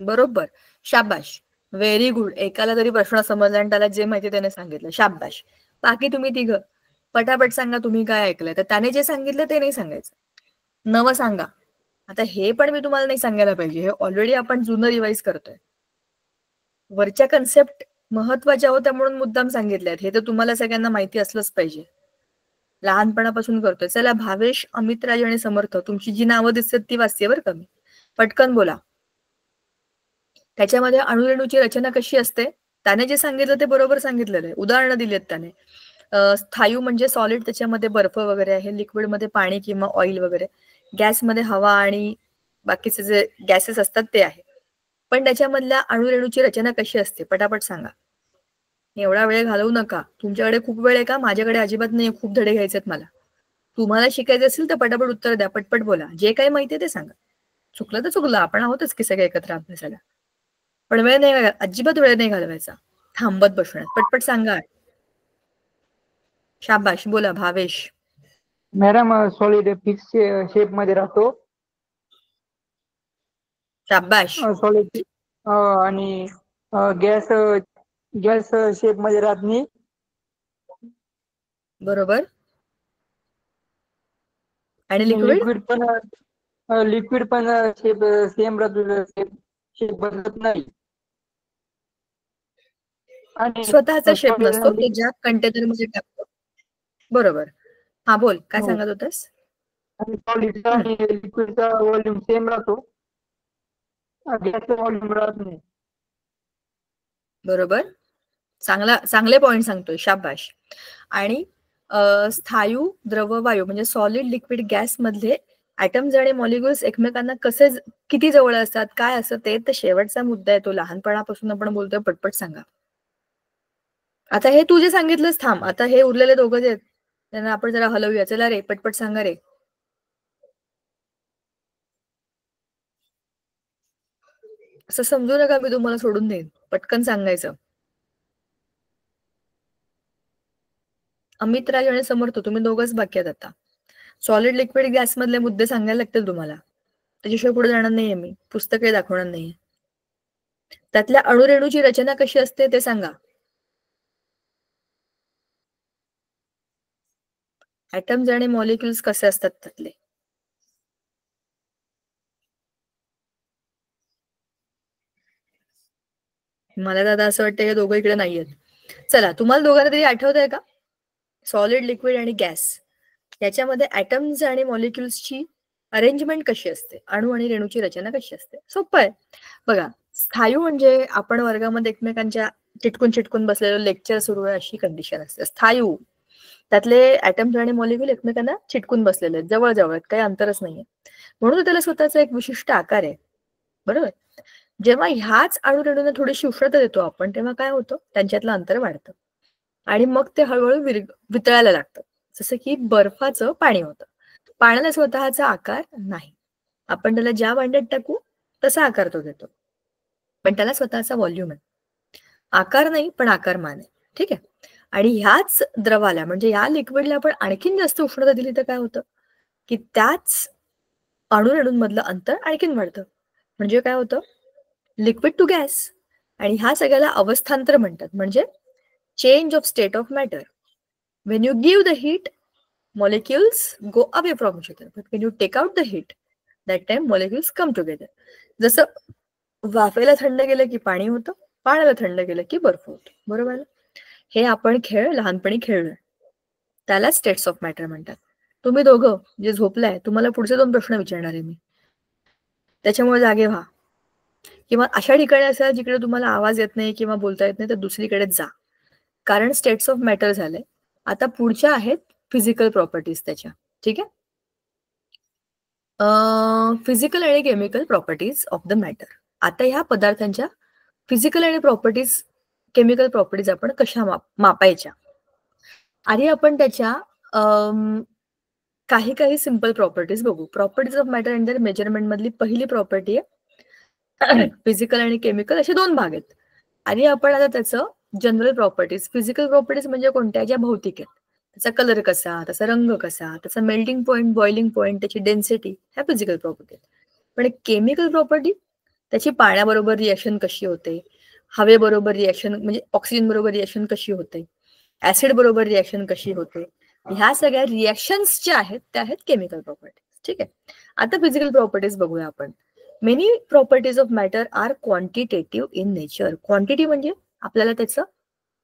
बरोबर. शाबाश, व्हेरी गुड. एकाला तरी प्रश्न समजला आणि त्याला जे माहिती त्याने सांगितलं. शाबाश. बाकी तुम्ही तिघं पटापट सांगा तुम्ही काय ऐकलंय. तर त्याने जे सांगितलं ते नाही सांगायचं, नवं सांगा. आता हे पण मी तुम्हाला नाही सांगायला पाहिजे, हे ऑलरेडी आपण जुनं रिवाइज करतोय. वरच्या कन्सेप्ट महत्वाच्या होत्या म्हणून मुद्दाम सांगितल्यात. हे तर तुम्हाला सगळ्यांना माहिती असलंच पाहिजे, लहानपणापासून करतोय. चला, भावेश, अमितराज आणि समर्थ, तुमची जी नावं दिसतात ती वाचते बरं का मी. पटकन बोला. त्याच्यामध्ये अणुरेणूची रचना कशी असते? त्याने जे सांगितलं ते बरोबर सांगितलेलं आहे. उदाहरणं दिली आहेत त्याने. स्थायू म्हणजे सॉलिड, त्याच्यामध्ये बर्फ वगैरे आहे. लिक्विड मध्ये पाणी किंवा ऑइल वगैरे. गॅसमध्ये हवा आणि बाकीचे जे गॅसेस असतात ते आहे. पण त्याच्यामधल्या अणुरेणूची रचना कशी असते पटापट सांगा. एवढा वेळ घालवू नका. तुमच्याकडे खूप वेळ आहे का? माझ्याकडे अजिबात नाही, खूप धडे घ्यायचे आहेत मला. तुम्हाला शिकायचे असेल तर पटापट उत्तर द्या, पटपट बोला. जे काही माहिती ते सांगा. चुकलं तर चुकलं, आपण आहोतच की सगळे एकत्र अभ्यासाला. पण वेळ नाही, अजिबात वेळ नाही घालवायचा थांबत बसण्यात. पटपट सांगा. शाबाश, बोला Bhavesh. Madam, solid fix shape मध्ये राहतो. शाबाश. सॉलिड आणि गॅस गॅस शेप मध्ये राहत नाही. बरोबर. आणि लिक्विड लिक्विड पण शेप सेम राहतो, शेप बदलत नाही. आणि स्वतःचा शेप नसतो, तो ज्या कंटेनर मध्ये टाकतो. बरोबर. हा बोल, काय सांगत होतास? आणि सॉलिडचा आणि लिक्विडचा व्हॉल्यूम सेम राहतो, गॅसचा व्हॉल्यूम राहत नाही. बरोबर, चांगले पॉइंट सांगतोय, शाबाश. आणि स्थायू, द्रव, वायू म्हणजे सॉलिड, लिक्विड, गॅस मधले ऍटम्स आणि मॉलिक्युल्स एकमेकांना कसे किती जवळ असतात, काय असं ते तर शेवटचा मुद्दा आहे, तो लहानपणापासून आपण बोलतोय. पटपट सांगा. आता हे तू जे सांगितलंस, थांब, आता हे उरलेले दोघं जे आहेत त्यांना आपण जरा हलवूया. चला रे, पटपट सांगा रे. असं समजू नका मी तुम्हाला सोडून देईन, पटकन सांगायचं. अमित, राज आणि समर्थ, तुम्ही दोघंच बाकी आहेत आता. सॉलिड, लिक्विड, गॅस मधले मुद्दे सांगायला लागतील तुम्हाला, त्याच्याशिवाय पुढे जाणार नाहीये मी, पुस्तकही दाखवणार नाहीये. त्यातल्या अणुरेणूची रचना कशी असते ते सांगा. ऍटम्स आणि मॉलिक्युल्स कसे असतात त्यातले. मला दादा असं वाटतं हे दोघं इकडे नाहीयेत. चला, तुम्हाला दोघांना तरी आठवत आहे का, सॉलिड, लिक्विड आणि गॅस याच्यामध्ये ऍटम्स आणि मॉलिक्युल्सची अरेंजमेंट कशी असते, अणू आणि रेणूची रचना कशी असते. सोपं आहे बघा. स्थायू म्हणजे आपण वर्गामध्ये एकमेकांच्या चिटकून चिटकून बसलेलं लेक्चर सुरू आहे अशी कंडिशन असते. स्थायू त्यातले ऍटम्स आणि मॉलिक्युल एकमेकांना चिटकून बसलेले आहेत, जवळ जवळ, काही अंतरच नाहीये, म्हणून त्याला स्वतःचा एक विशिष्ट आकार आहे. बरोबर. जेव्हा ह्याच अणुरेणूंना थोडीशी उष्णता देतो आपण, तेव्हा काय होतं, त्यांच्यातलं अंतर वाढतं आणि मग ते हळूहळू वितळायला लागतं, जसं की बर्फाचं पाणी होतं. पाण्याला स्वतःचा आकार नाही, आपण त्याला ज्या भांड्यात टाकू तसा आकार तो देतो, पण त्याला स्वतःचा व्हॉल्यूम आहे. आकार नाही, पण आकारमान आहे. ठीक आहे. आणि ह्याच द्रवाला म्हणजे या लिक्विडला आपण आणखीन जास्त उष्णता दिली तर काय होतं, की त्याच अणुरेणूंमधलं अंतर आणखीन वाढतं. म्हणजे काय होतं, लिक्विड टू गॅस. आणि ह्या सगळ्याला अवस्थांतर म्हणतात, म्हणजे change of state of matter. When you give the heat, molecules go away from each other, but when you take out the heat, that time molecules come together. जसं वाफेला थंड केलं की पाणी होतं, पाण्याला थंड केलं की बर्फ होतो. बरोबर. हे आपण खेळ लहानपणी खेळलोय, त्याला स्टेट्स ऑफ मॅटर म्हणतात. तुम्ही दोघं जे झोपलाय, तुम्हाला पुढचे 2 प्रश्न विचारणार आहे मी, त्याच्यामुळे जागे व्हा. किंवा अशा ठिकाणी असेल जिकडे तुम्हाला आवाज येत नाही किंवा बोलता येत नाही तर दुसरीकडेच जा, कारण स्टेट्स ऑफ मॅटर झाले. आता पुढच्या आहेत फिजिकल प्रॉपर्टीज त्याच्या. ठीक आहे. फिजिकल आणि chemical properties of the matter. आता ह्या पदार्थांच्या फिजिकल आणि प्रॉपर्टीज, केमिकल प्रॉपर्टीज आपण कशा मापायच्या. आधी आपण त्याच्या काही सिंपल प्रॉपर्टीज बघू. Properties of matter and their measurement मधली पहिली प्रॉपर्टी आहे फिजिकल आणि केमिकल, असे 2 भाग आहेत. आणि आपण आता त्याचं जनरल प्रॉपर्टीज, फिजिकल प्रॉपर्टीज म्हणजे कोणत्या, ज्या भौतिक आहेत, त्याचा कलर कसा, त्याचा रंग कसा, त्याचा मेल्टिंग पॉईंट, बॉइलिंग पॉईंट, त्याची डेन्सिटी, ह्या फिजिकल प्रॉपर्टी. पण केमिकल प्रॉपर्टी, त्याची पाण्याबरोबर रिएक्शन कशी होते, हवेबरोबर रिएक्शन म्हणजे ऑक्सिजन बरोबर रिएक्शन कशी होते, ऍसिड बरोबर रिएक्शन कशी होते, ह्या सगळ्या रिएक्शन्स ज्या आहेत त्या आहेत केमिकल प्रॉपर्टीज. ठीक आहे. आता फिजिकल प्रॉपर्टीज बघूया आपण. Many properties of matter are quantitative in nature. Quantity म्हणजे आपल्याला त्याचं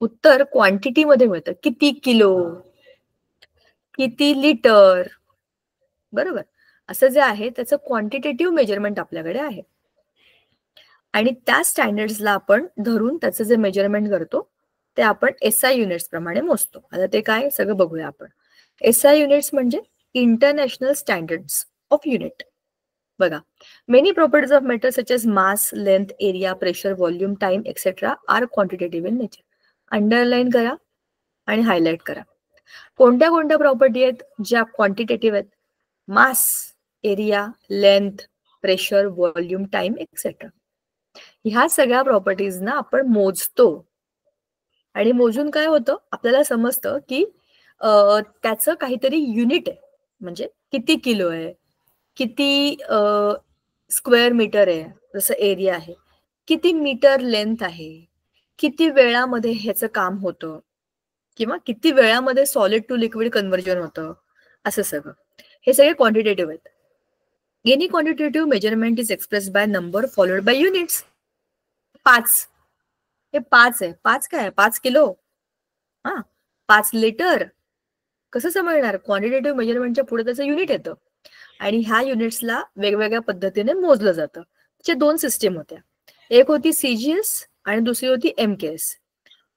उत्तर क्वांटिटी मध्ये मिळतं, किती किलो, किती लिटर. बरोबर. असं जे आहे त्याचं क्वांटिटेटिव्ह मेजरमेंट आपल्याकडे आहे, आणि त्या स्टँडर्ड्सला आपण धरून त्याचं जे मेजरमेंट करतो ते आपण SI युनिट्स प्रमाणे मोजतो. आता ते काय सगळं बघूया आपण. SI युनिट्स म्हणजे इंटरनॅशनल स्टँडर्ड्स ऑफ युनिट. बघा, many properties of matter such as mass, length, area, pressure, volume, time etcetera are quantitative in nature. Underline करा आणि हायलाइट करा. कोणत्या कोणत्या प्रॉपर्टी आहेत ज्या क्वांटिटेटिव्ह आहेत. Mass, area, length, pressure, volume, time etcetera. ह्या सगळ्या प्रॉपर्टीजना आपण मोजतो, आणि मोजून काय होतं, आपल्याला समजतं की त्याचं काहीतरी युनिट आहे, म्हणजे किती किलो आहे, किती स्क्वेअर मीटर आहे, जसं एरिया आहे, किती मीटर लेंथ आहे, किती वेळामध्ये ह्याचं काम होतं, किंवा किती वेळामध्ये सॉलिड टू लिक्विड कन्व्हर्जन होतं, असं सगळं. हे सगळे क्वांटिटेटिव्ह आहेत. Any quantitative measurement is express by number followed by units. 5 हे 5 आहे. 5 काय आहे? 5 किलो. हा, 5 लिटर. कसं समजणार? क्वांटिटेटिव्ह मेजरमेंटच्या पुढे त्याचं युनिट येतं आणि ह्या युनिट्सला वेगवेगळ्या पद्धतीने मोजलं जातं. त्याच्या 2 सिस्टीम होत्या. एक होती CGS आणि दुसरी होती MKS.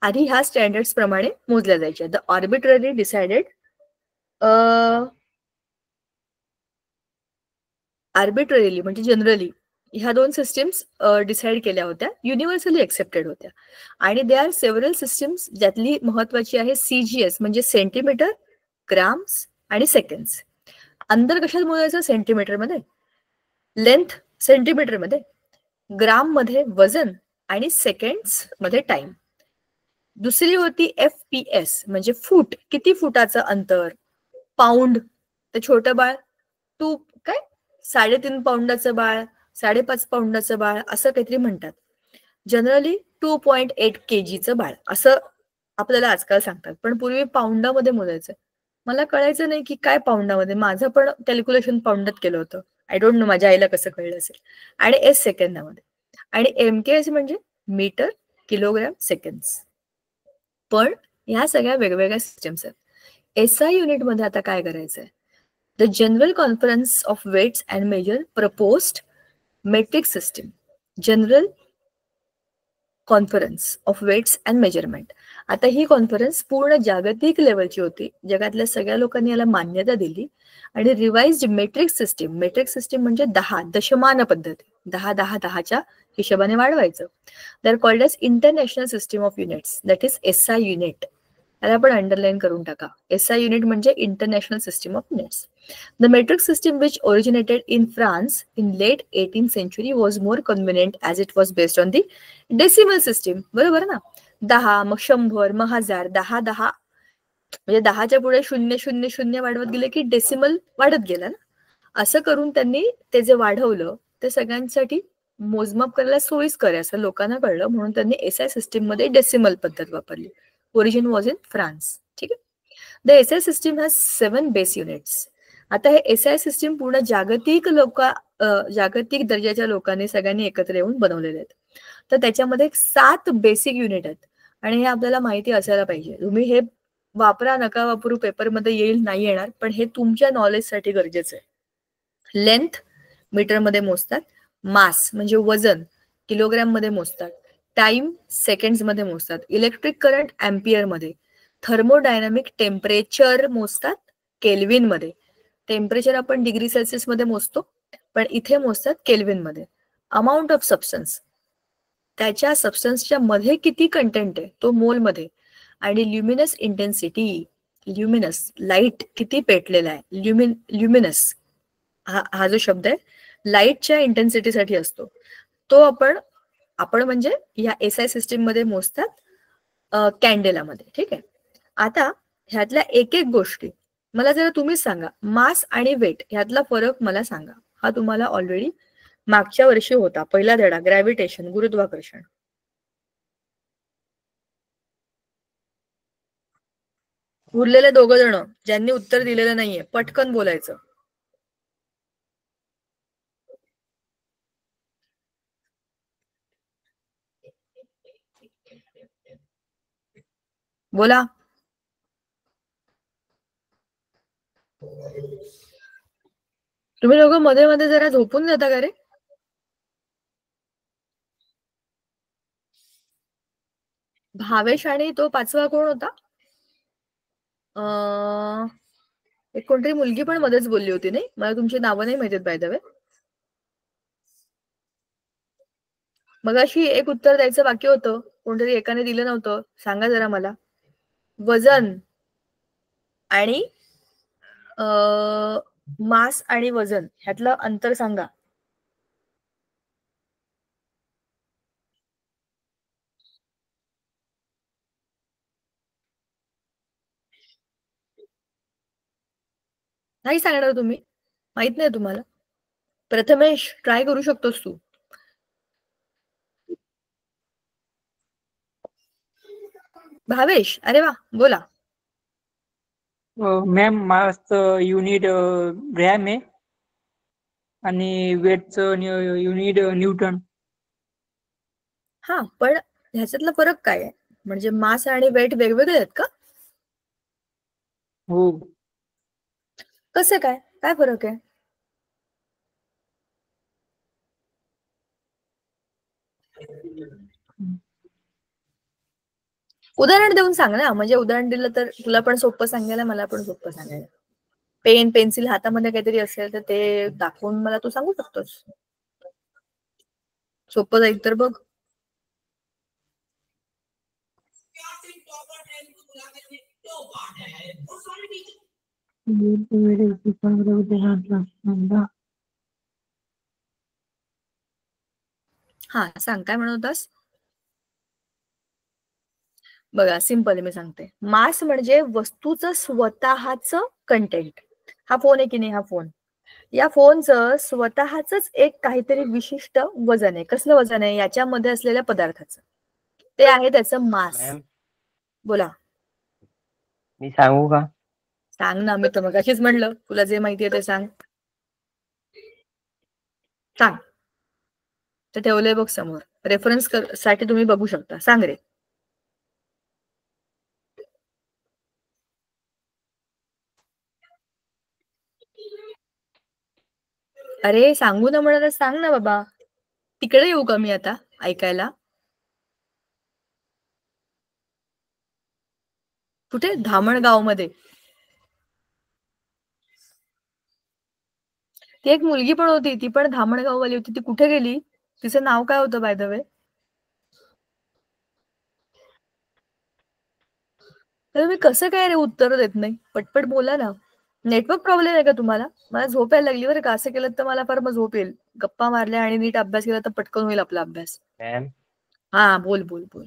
आधी ह्या स्टँडर्ड्स प्रमाणे मोजल्या जायच्या. द आर्बिट्ररी डिसाइडेड आर्बिट्ररीली म्हणजे जनरली ह्या 2 सिस्टीम्स डिसाईड केल्या होत्या, युनिव्हर्सली एक्सेप्टेड होत्या. आणि दे आर सेव्हरल सिस्टीम्स, ज्यातली महत्वाची आहे CGS म्हणजे सेंटीमीटर, ग्राम्स आणि सेकंड्स. अंतर कशात मोजायचं? सेंटीमीटर मध्ये, लेंथ सेंटीमीटर मध्ये, ग्राम मध्ये वजन आणि सेकंड्स मध्ये टाइम. दुसरी होती FPS म्हणजे फूट, किती फुटाचं अंतर. पाऊंड, तर छोटं बाळ, तू काय 3.5 पाऊंडाचं बाळ, 5.5 पाऊंडाचं बाळ असं काहीतरी म्हणतात. जनरली 2.8 kgचं बाळ असं आपल्याला आजकाल सांगतात, पण पूर्वी पाऊंडामध्ये मोजायचं. मला कळायचं नाही की काय पाऊंडामध्ये. माझं पण कॅल्क्युलेशन पाऊंडात केलं होतं. आय डोंट नो माझ्या आईला कसं कळलं असेल. आणि S सेकंदामध्ये. आणि MKS म्हणजे मीटर, किलोग्रॅम, सेकंड्स. पण ह्या सगळ्या वेगवेगळ्या सिस्टम्स आहेत. SI युनिट मध्ये आता काय करायचंय? The general conference of weights and measure proposed metric system. General conference of weights and measurement. आता ही कॉन्फरन्स पूर्ण जागतिक लेवलची होती. जगातल्या सगळ्या लोकांनी याला मान्यता दिली आणि revised metric system. Metric system म्हणजे 10 दशमान पद्धती. 10 हिशोबाने वाढवायचं. They are called as international system of units, that is SI unit. त्याला आपण अंडरलाईन करून टाका. SI युनिट म्हणजे international system of units. The metric system, which originated in France in late 18th century, was more convenient as it was based on the decimal system. बरोबर ना? 10, मग 100, मग 1000, 10 म्हणजे 10च्या पुढे 000 वाढवत गेले की डेसिमल वाढत गेला ना. असं करून त्यांनी ते जे वाढवलं ते सगळ्यांसाठी मोजमाप करायला सोयीस्कर आहे असं लोकांना कळलं, म्हणून त्यांनी SI सिस्टीम मध्ये डेसिमल पद्धत वापरली. Origin was in France. ठीक आहे. The SI system has 7 base units. आता हे SI सिस्टीम पूर्ण जागतिक दर्जाच्या लोकांनी सगळ्यांनी एकत्र येऊन बनवलेले आहेत. तर त्याच्यामध्ये 7 बेसिक युनिट आहेत आणि हे आपल्याला माहिती असायला पाहिजे. तुम्ही हे वापरा नका वापरू, पेपरमध्ये येईल नाही येणार, पण हे तुमच्या नॉलेजसाठी गरजेचं आहे. लेंथ मीटरमध्ये मोजतात, मास म्हणजे वजन किलोग्रॅम मध्ये मोजतात, टाइम सेकंड्स मध्ये मोजतात, इलेक्ट्रिक करंट अँपियर मध्ये, थर्मोडायनामिक टेम्परेचर मोजतात केल्विन मध्ये. टेम्परेचर आपण डिग्री सेल्सिअस मध्ये मोजतो, पण इथे मोजतात केल्विन मध्ये. अमाऊंट ऑफ सबस्टन्स, त्याच्या सबस्टन्सच्या मध्ये किती कंटेंट आहे तो मोल मध्ये. आणि ल्युमिनस इंटेन्सिटी, ल्युमिनस लाईट किती पेटलेला आहे. ल्युमिनस हा जो शब्द आहे लाईटच्या इंटेन्सिटीसाठी असतो, तो आपण म्हणजे या SI सिस्टीम मध्ये मोजतात कॅन्डेलामध्ये. ठीक आहे. आता ह्यातल्या एक एक गोष्टी मला जरा तुम्हीच सांगा. मास आणि वेट ह्यातला फरक मला सांगा. हा तुम्हाला ऑलरेडी मागच्या वर्षी होता, पहिला धडा, ग्रॅव्हिटेशन, गुरुत्वाकर्षण. उरलेले 2 जण ज्यांनी उत्तर दिलेलं नाहीये पटकन बोलायचं. बोला. तुम्ही लोक मध्ये मध्ये जरा झोपून जाता का रे? भावेश आणि तो 5वा कोण होता? एक कोणतरी मुलगी पण मध्येच बोलली होती नाही, मला तुमची नावं नाही माहितीत बाय द वे. मग अशी एक उत्तर द्यायचं बाकी होतं, कोणतरी एकाने दिलं नव्हतं. सांगा जरा मला. वजन आणि मास आणि वजन ह्यातलं अंतर सांगा. नाही सांगणार तुम्ही? माहित नाही तुम्हाला? प्रथमेश ट्राय करू शकतोस तू. भावेश, अरे वा, बोला. मॅम मासचं युनिट ग्रॅम आहे आणि वेटचं युनिट न्यूटन. हा, पण ह्याच्यातला फरक काय आहे? म्हणजे मास आणि वेट वेगवेगळे आहेत का? हो. कसं काय? काय फरक आहे? उदाहरण देऊन सांग ना. म्हणजे उदाहरण दिलं तर तुला पण सोपं सांगायला, मला पण सोपं सांगायला. पेन पेन्सिल हातामध्ये काहीतरी असेल तर ते दाखवून मला तू सांगू शकतोस. सोपं जाईल तर बघ. हा सांग, काय म्हणत होतास? बघा, सिंपल मी सांगते. मास म्हणजे वस्तूचं स्वतःच कंटेंट. हा फोन आहे की नाही, हा फोन. या फोनचं स्वतःच एक काहीतरी विशिष्ट वजन आहे. कसलं वजन आहे? याच्यामध्ये असलेल्या पदार्थाचं. ते आहे त्याचं मास. मॅम बोला. मी सांगू का? सांग ना, मी तर मगाशीच म्हणलं तुला जे माहितीये ते सांग. सांग. ते ठेवलंय बघ समोर. रेफरन्स साठी तुम्ही बघू शकता. सांग रे. अरे सांगू ना म्हणत सांग ना बाबा. तिकडे येऊ का मी आता ऐकायला? कुठे? धामणगाव मध्ये. ती एक मुलगी पण होती, ती पण धामणगाववाली होती. ती कुठे गेली? तिचं नाव काय होतं बाय द वे? तर मी कसं काय रे उत्तर देत नाही? पटपट बोला ना. नेटवर्क प्रॉब्लेम आहे का तुम्हाला? मला झोप यायला लागली बरं का. असं केलं तर मला फार मग झोप येईल. गप्पा मारल्या आणि नीट अभ्यास केला तर पटकन होईल आपला अभ्यास. मॅम हा बोल बोल बोल.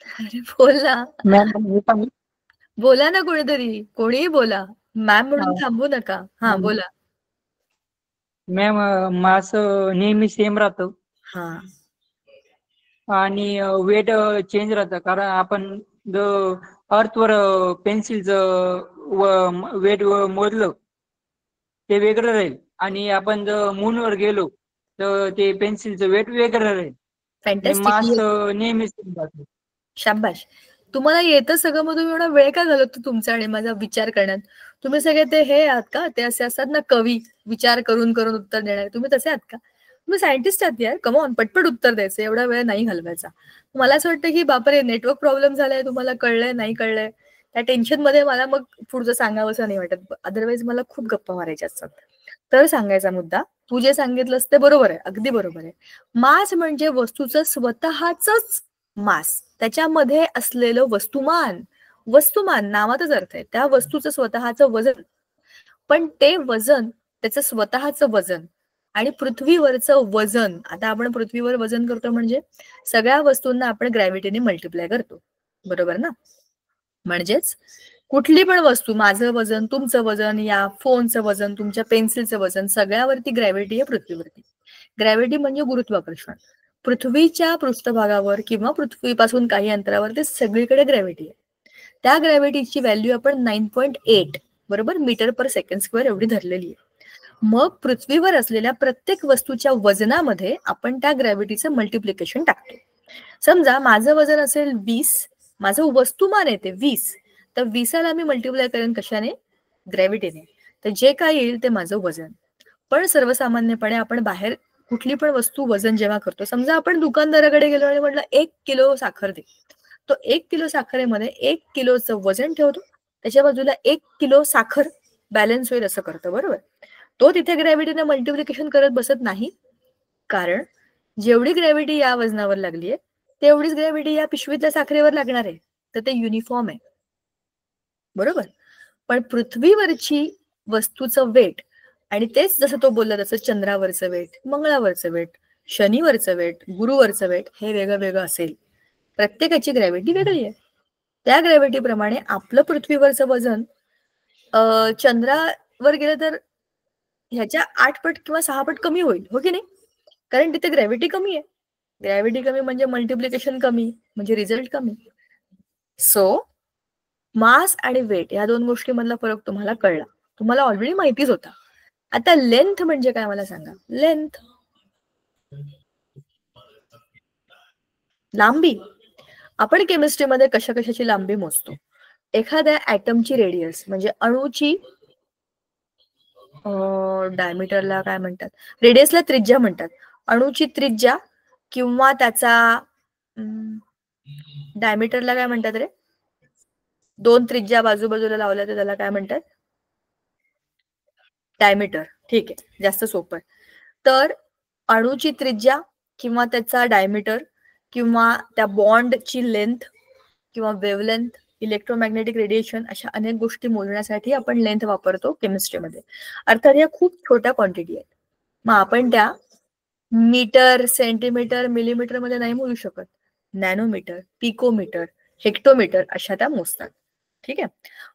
अरे बोल ना. मॅम बोला ना कोणीतरी. कोणीही बोला. मॅम म्हणून थांबू नका. हा बोला. मॅम मास नेहमी सेम राहतं हा आणि वेट चेंज राहतं. कारण आपण अर्थवर पेन्सिलचं वेट मोजलं ते वेगळं राहील आणि आपण जर मूनवर गेलो तर ते पेन्सिलचं वेट वेगळं राहील. मास फॅन्टॅस्टिक. नेहमी सेम राहतं. शाबाश. तुम्हाला येतं सगळं, मग तुम्ही एवढा वेळ का घालवतो तुमचा आणि माझा विचार करण्यात? तुम्ही सगळे ते हे आहात का? ते असे असतात ना कवी, विचार करून करून उत्तर देणारे. तुम्ही तसे आहात का? तुम्ही सायंटिस्ट आहात यार. कमॉन, पटपट उत्तर द्यायचं. एवढा वेळ नाही घालवायचा. मला असं वाटतं की बापरे, नेटवर्क प्रॉब्लेम झालाय, तुम्हाला कळलंय नाही कळलंय, त्या टेन्शन मध्ये मला मग पुढचं सांगावंसं नाही वाटत. अदरवाईज मला खूप गप्पा मारायच्या असतात. तर सांगायचा मुद्दा, तू जे सांगितलंस ते बरोबर आहे, अगदी बरोबर आहे. मास म्हणजे वस्तूचं स्वतःच मास, त्याच्यामध्ये असलेलं वस्तुमान. वस्तुमान नावातच अर्थ आहे, त्या वस्तूचं स्वतःचं वजन. पण ते वजन, त्याचं स्वतःचं वजन आणि पृथ्वीवरचं वजन. आता आपण पृथ्वीवर वजन करतो म्हणजे सगळ्या वस्तूंना आपण ग्रॅव्हिटीने मल्टिप्लाय करतो, बरोबर ना? म्हणजेच कुठली पण वस्तू, माझं वजन, तुमचं वजन, या फोनचं वजन, तुमच्या पेन्सिलचं वजन, सगळ्यावरती ग्रॅव्हिटी आहे पृथ्वीवरती. ग्रॅव्हिटी म्हणजे गुरुत्वाकर्षण. पृथ्वीच्या पृष्ठभागावर किंवा पृथ्वीपासून काही अंतरावर ते सगळीकडे ग्रॅव्हिटी आहे. त्या ग्रॅव्हिटीची व्हॅल्यू आपण 9.8 बरोबर मीटर पर सेकंड स्क्वेअर एवढी धरलेली आहे. मग पृथ्वीवर असलेल्या प्रत्येक वस्तूच्या वजनामध्ये आपण त्या ग्रॅव्हिटीचं मल्टिप्लिकेशन टाकतो. समजा माझं वजन असेल 20, माझं वस्तुमान आहे ते 20, तर 20ला मी मल्टिप्लाय करेन कशाने? ग्रॅव्हिटीने. तर जे काय येईल ते माझं वजन. पण सर्वसामान्यपणे आपण बाहेर कुठली पण वस्तू वजन जेव्हा करतो, समजा आपण दुकानदाराकडे गेलो आणि म्हटलं 1 किलो साखर दे, तो 1 किलो साखरेमध्ये 1 किलोचं वजन ठेवतो, त्याच्या बाजूला 1 किलो साखर बॅलन्स होईल असं करतो, बरोबर? तो तिथे ग्रॅव्हिटीने मल्टिप्लिकेशन करत बसत नाही, कारण जेवढी ग्रॅव्हिटी या वजनावर लागलीये तेवढीच ग्रॅव्हिटी या पिशवीतल्या साखरेवर लागणार आहे. तर ते युनिफॉर्म आहे, बरोबर? पण पृथ्वीवरची वस्तूचं वेट, आणि तेच जसं तो बोलला तसं चंद्रावरचं वेट, मंगळावरचं वेट, शनीवरचं वेट, गुरुवरचं वेट हे वेगळं वेगळं असेल. प्रत्येकाची ग्रॅव्हिटी वेगळी आहे. त्या ग्रॅव्हिटीप्रमाणे आपलं पृथ्वीवरचं वजन चंद्रावर गेलं तर ह्याच्या 8 पट किंवा 6 पट कमी होईल, हो की नाही? कारण तिथे ग्रॅव्हिटी कमी आहे. ग्रॅव्हिटी कमी म्हणजे मल्टिप्लिकेशन कमी, म्हणजे रिझल्ट कमी. सो मास आणि वेट या दोन गोष्टींमधला फरक तुम्हाला कळला. तुम्हाला ऑलरेडी माहितीच होता. आता लेंथ म्हणजे काय मला सांगा. लेंथ, लांबी. आपण केमिस्ट्रीमध्ये कशा कशाची लांबी मोजतो. एखाद्या ऍटमची रेडियस म्हणजे अणूची डायमीटरला काय म्हणतात, रेडियसला त्रिज्या म्हणतात. अणूची त्रिज्या किंवा त्याचा डायमीटरला काय म्हणतात रे, दोन त्रिज्या बाजूबाजूला लावल्या तर त्याला काय म्हणतात, डायमीटर. ठीक आहे, जास्त सोपं आहे. तर अणूची त्रिज्या किंवा त्याचा डायमीटर किंवा त्या बॉन्डची लेंथ किंवा वेव्हलेंथ, इलेक्ट्रोमॅग्नेटिक रेडिएशन, अशा अनेक गोष्टी मोजण्यासाठी आपण लेंथ वापरतो केमिस्ट्रीमध्ये. अर्थात या खूप छोट्या क्वांटिटी आहेत. मग आपण त्या मीटर, सेंटीमीटर, मिलीमीटर मध्ये नाही मोजू शकत. नॅनोमीटर, पिकोमीटर, हेक्टोमीटर अशा त्या मोजतात. ठीक आहे.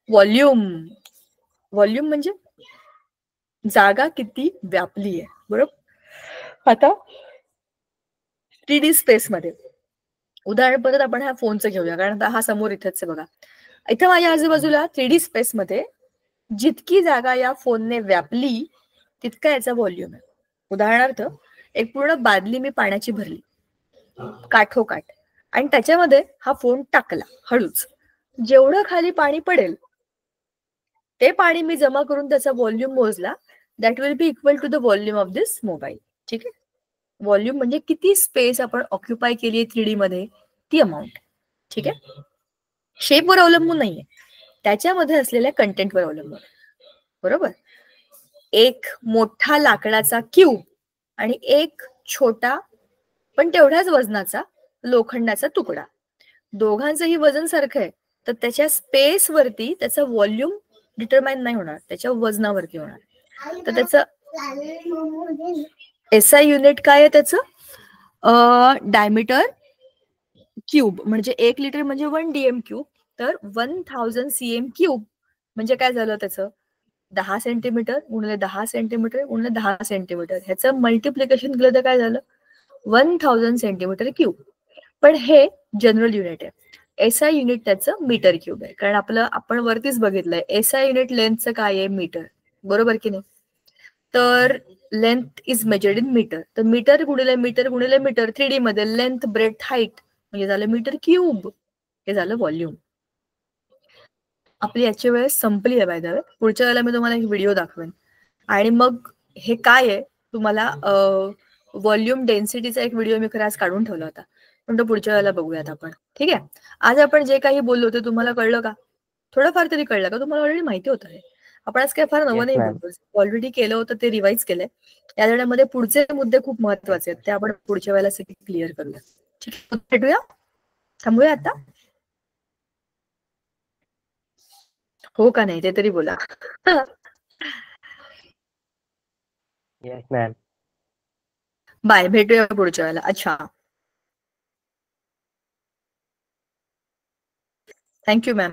व्हॉल्यूम, व्हॉल्यूम म्हणजे जागा किती व्यापली आहे. बरोबर. आता 3D स्पेस मध्ये उदाहरण परत आपण ह्या फोनचं घेऊया, कारण आता हा समोर इथेच आहे बघा. इथं माझ्या आजूबाजूला 3D स्पेस मध्ये जितकी जागा या फोनने व्यापली तितका याचा व्हॉल्यूम आहे. उदाहरणार्थ एक पूर्ण बादली मी पाण्याची भरली काठोकाठ आणि त्याच्यामध्ये हा फोन टाकला हळूच. जेवढं खाली पाणी पडेल ते पाणी मी जमा करून त्याचा व्हॉल्यूम मोजला. That will be equal to the volume of this mobile. ठीक आहे. व्हॉल्यूम म्हणजे किती स्पेस आपण ऑक्युपाय केली आहे 3D मध्ये, ती अमाऊंट. ठीक आहे. शेपवर अवलंबून नाहीये, त्याच्यामध्ये असलेल्या कंटेंटवर अवलंबून. बरोबर. एक मोठा लाकडाचा क्यूब आणि एक छोटा पण तेवढ्याच वजनाचा लोखंडाचा तुकडा, दोघांचंही वजन सारखं आहे, तर त्याच्या स्पेस वरती त्याचा व्हॉल्यूम डिटरमाइन नाही होणार, त्याच्या वजनावरती होणार. तर त्याचं SI युनिट काय आहे त्याचं, डायमीटर क्यूब. म्हणजे 1 लिटर म्हणजे 1 DM क्यूब. तर 1000 CM क्यूब म्हणजे काय झालं त्याचं, 10 सेंटीमीटर गुणिले 10 सेंटीमीटर गुणिले 10 सेंटीमीटर. ह्याचं मल्टिप्लिकेशन केलं तर काय झालं, 1000 सेंटीमीटर क्यूब. पण हे जनरल युनिट आहे. SI युनिट त्याचं मीटर क्यूब आहे, कारण आपण वरतीच बघितलंय SI युनिट लेंथचं काय आहे, मीटर. बरोबर की नाही. तर length is measured in metre. तर मीटर गुणिले मीटर गुणिले मीटर 3D मध्ये लेंथ, ब्रेथ, हाईट म्हणजे झालं मीटर क्यूब. हे झालं व्हॉल्यूम. आपली याची वेळ संपली आहे बाय द वे. पुढच्या वेळेला मी तुम्हाला एक व्हिडिओ दाखवेन आणि मग हे काय आहे तुम्हाला व्हॉल्यूम डेन्सिटीचा एक व्हिडिओ मी खरं आज काढून ठेवला होता, पण तो पुढच्या वेळेला बघूयात आपण. ठीक आहे. आज आपण जे काही बोललो ते तुम्हाला कळलं का, थोडंफार तरी कळलं का, तुम्हाला ऑलरेडी माहिती होतं हे. आपण आज काय फार नवं नाही बोलतो, ऑलरेडी केलं होतं ते रिवाइज केलंय. या वेळेमध्ये पुढचे मुद्दे खूप महत्वाचे आहेत, ते आपण पुढच्या वेळेला सगळे क्लिअर करूया. ठीक आहे. भेटूया, थांबूया आता. हो का नाही ते तरी बोला. Yes ma'am. बाय, भेटूया पुढच्या वेळेला. अच्छा, थँक्यू मॅम.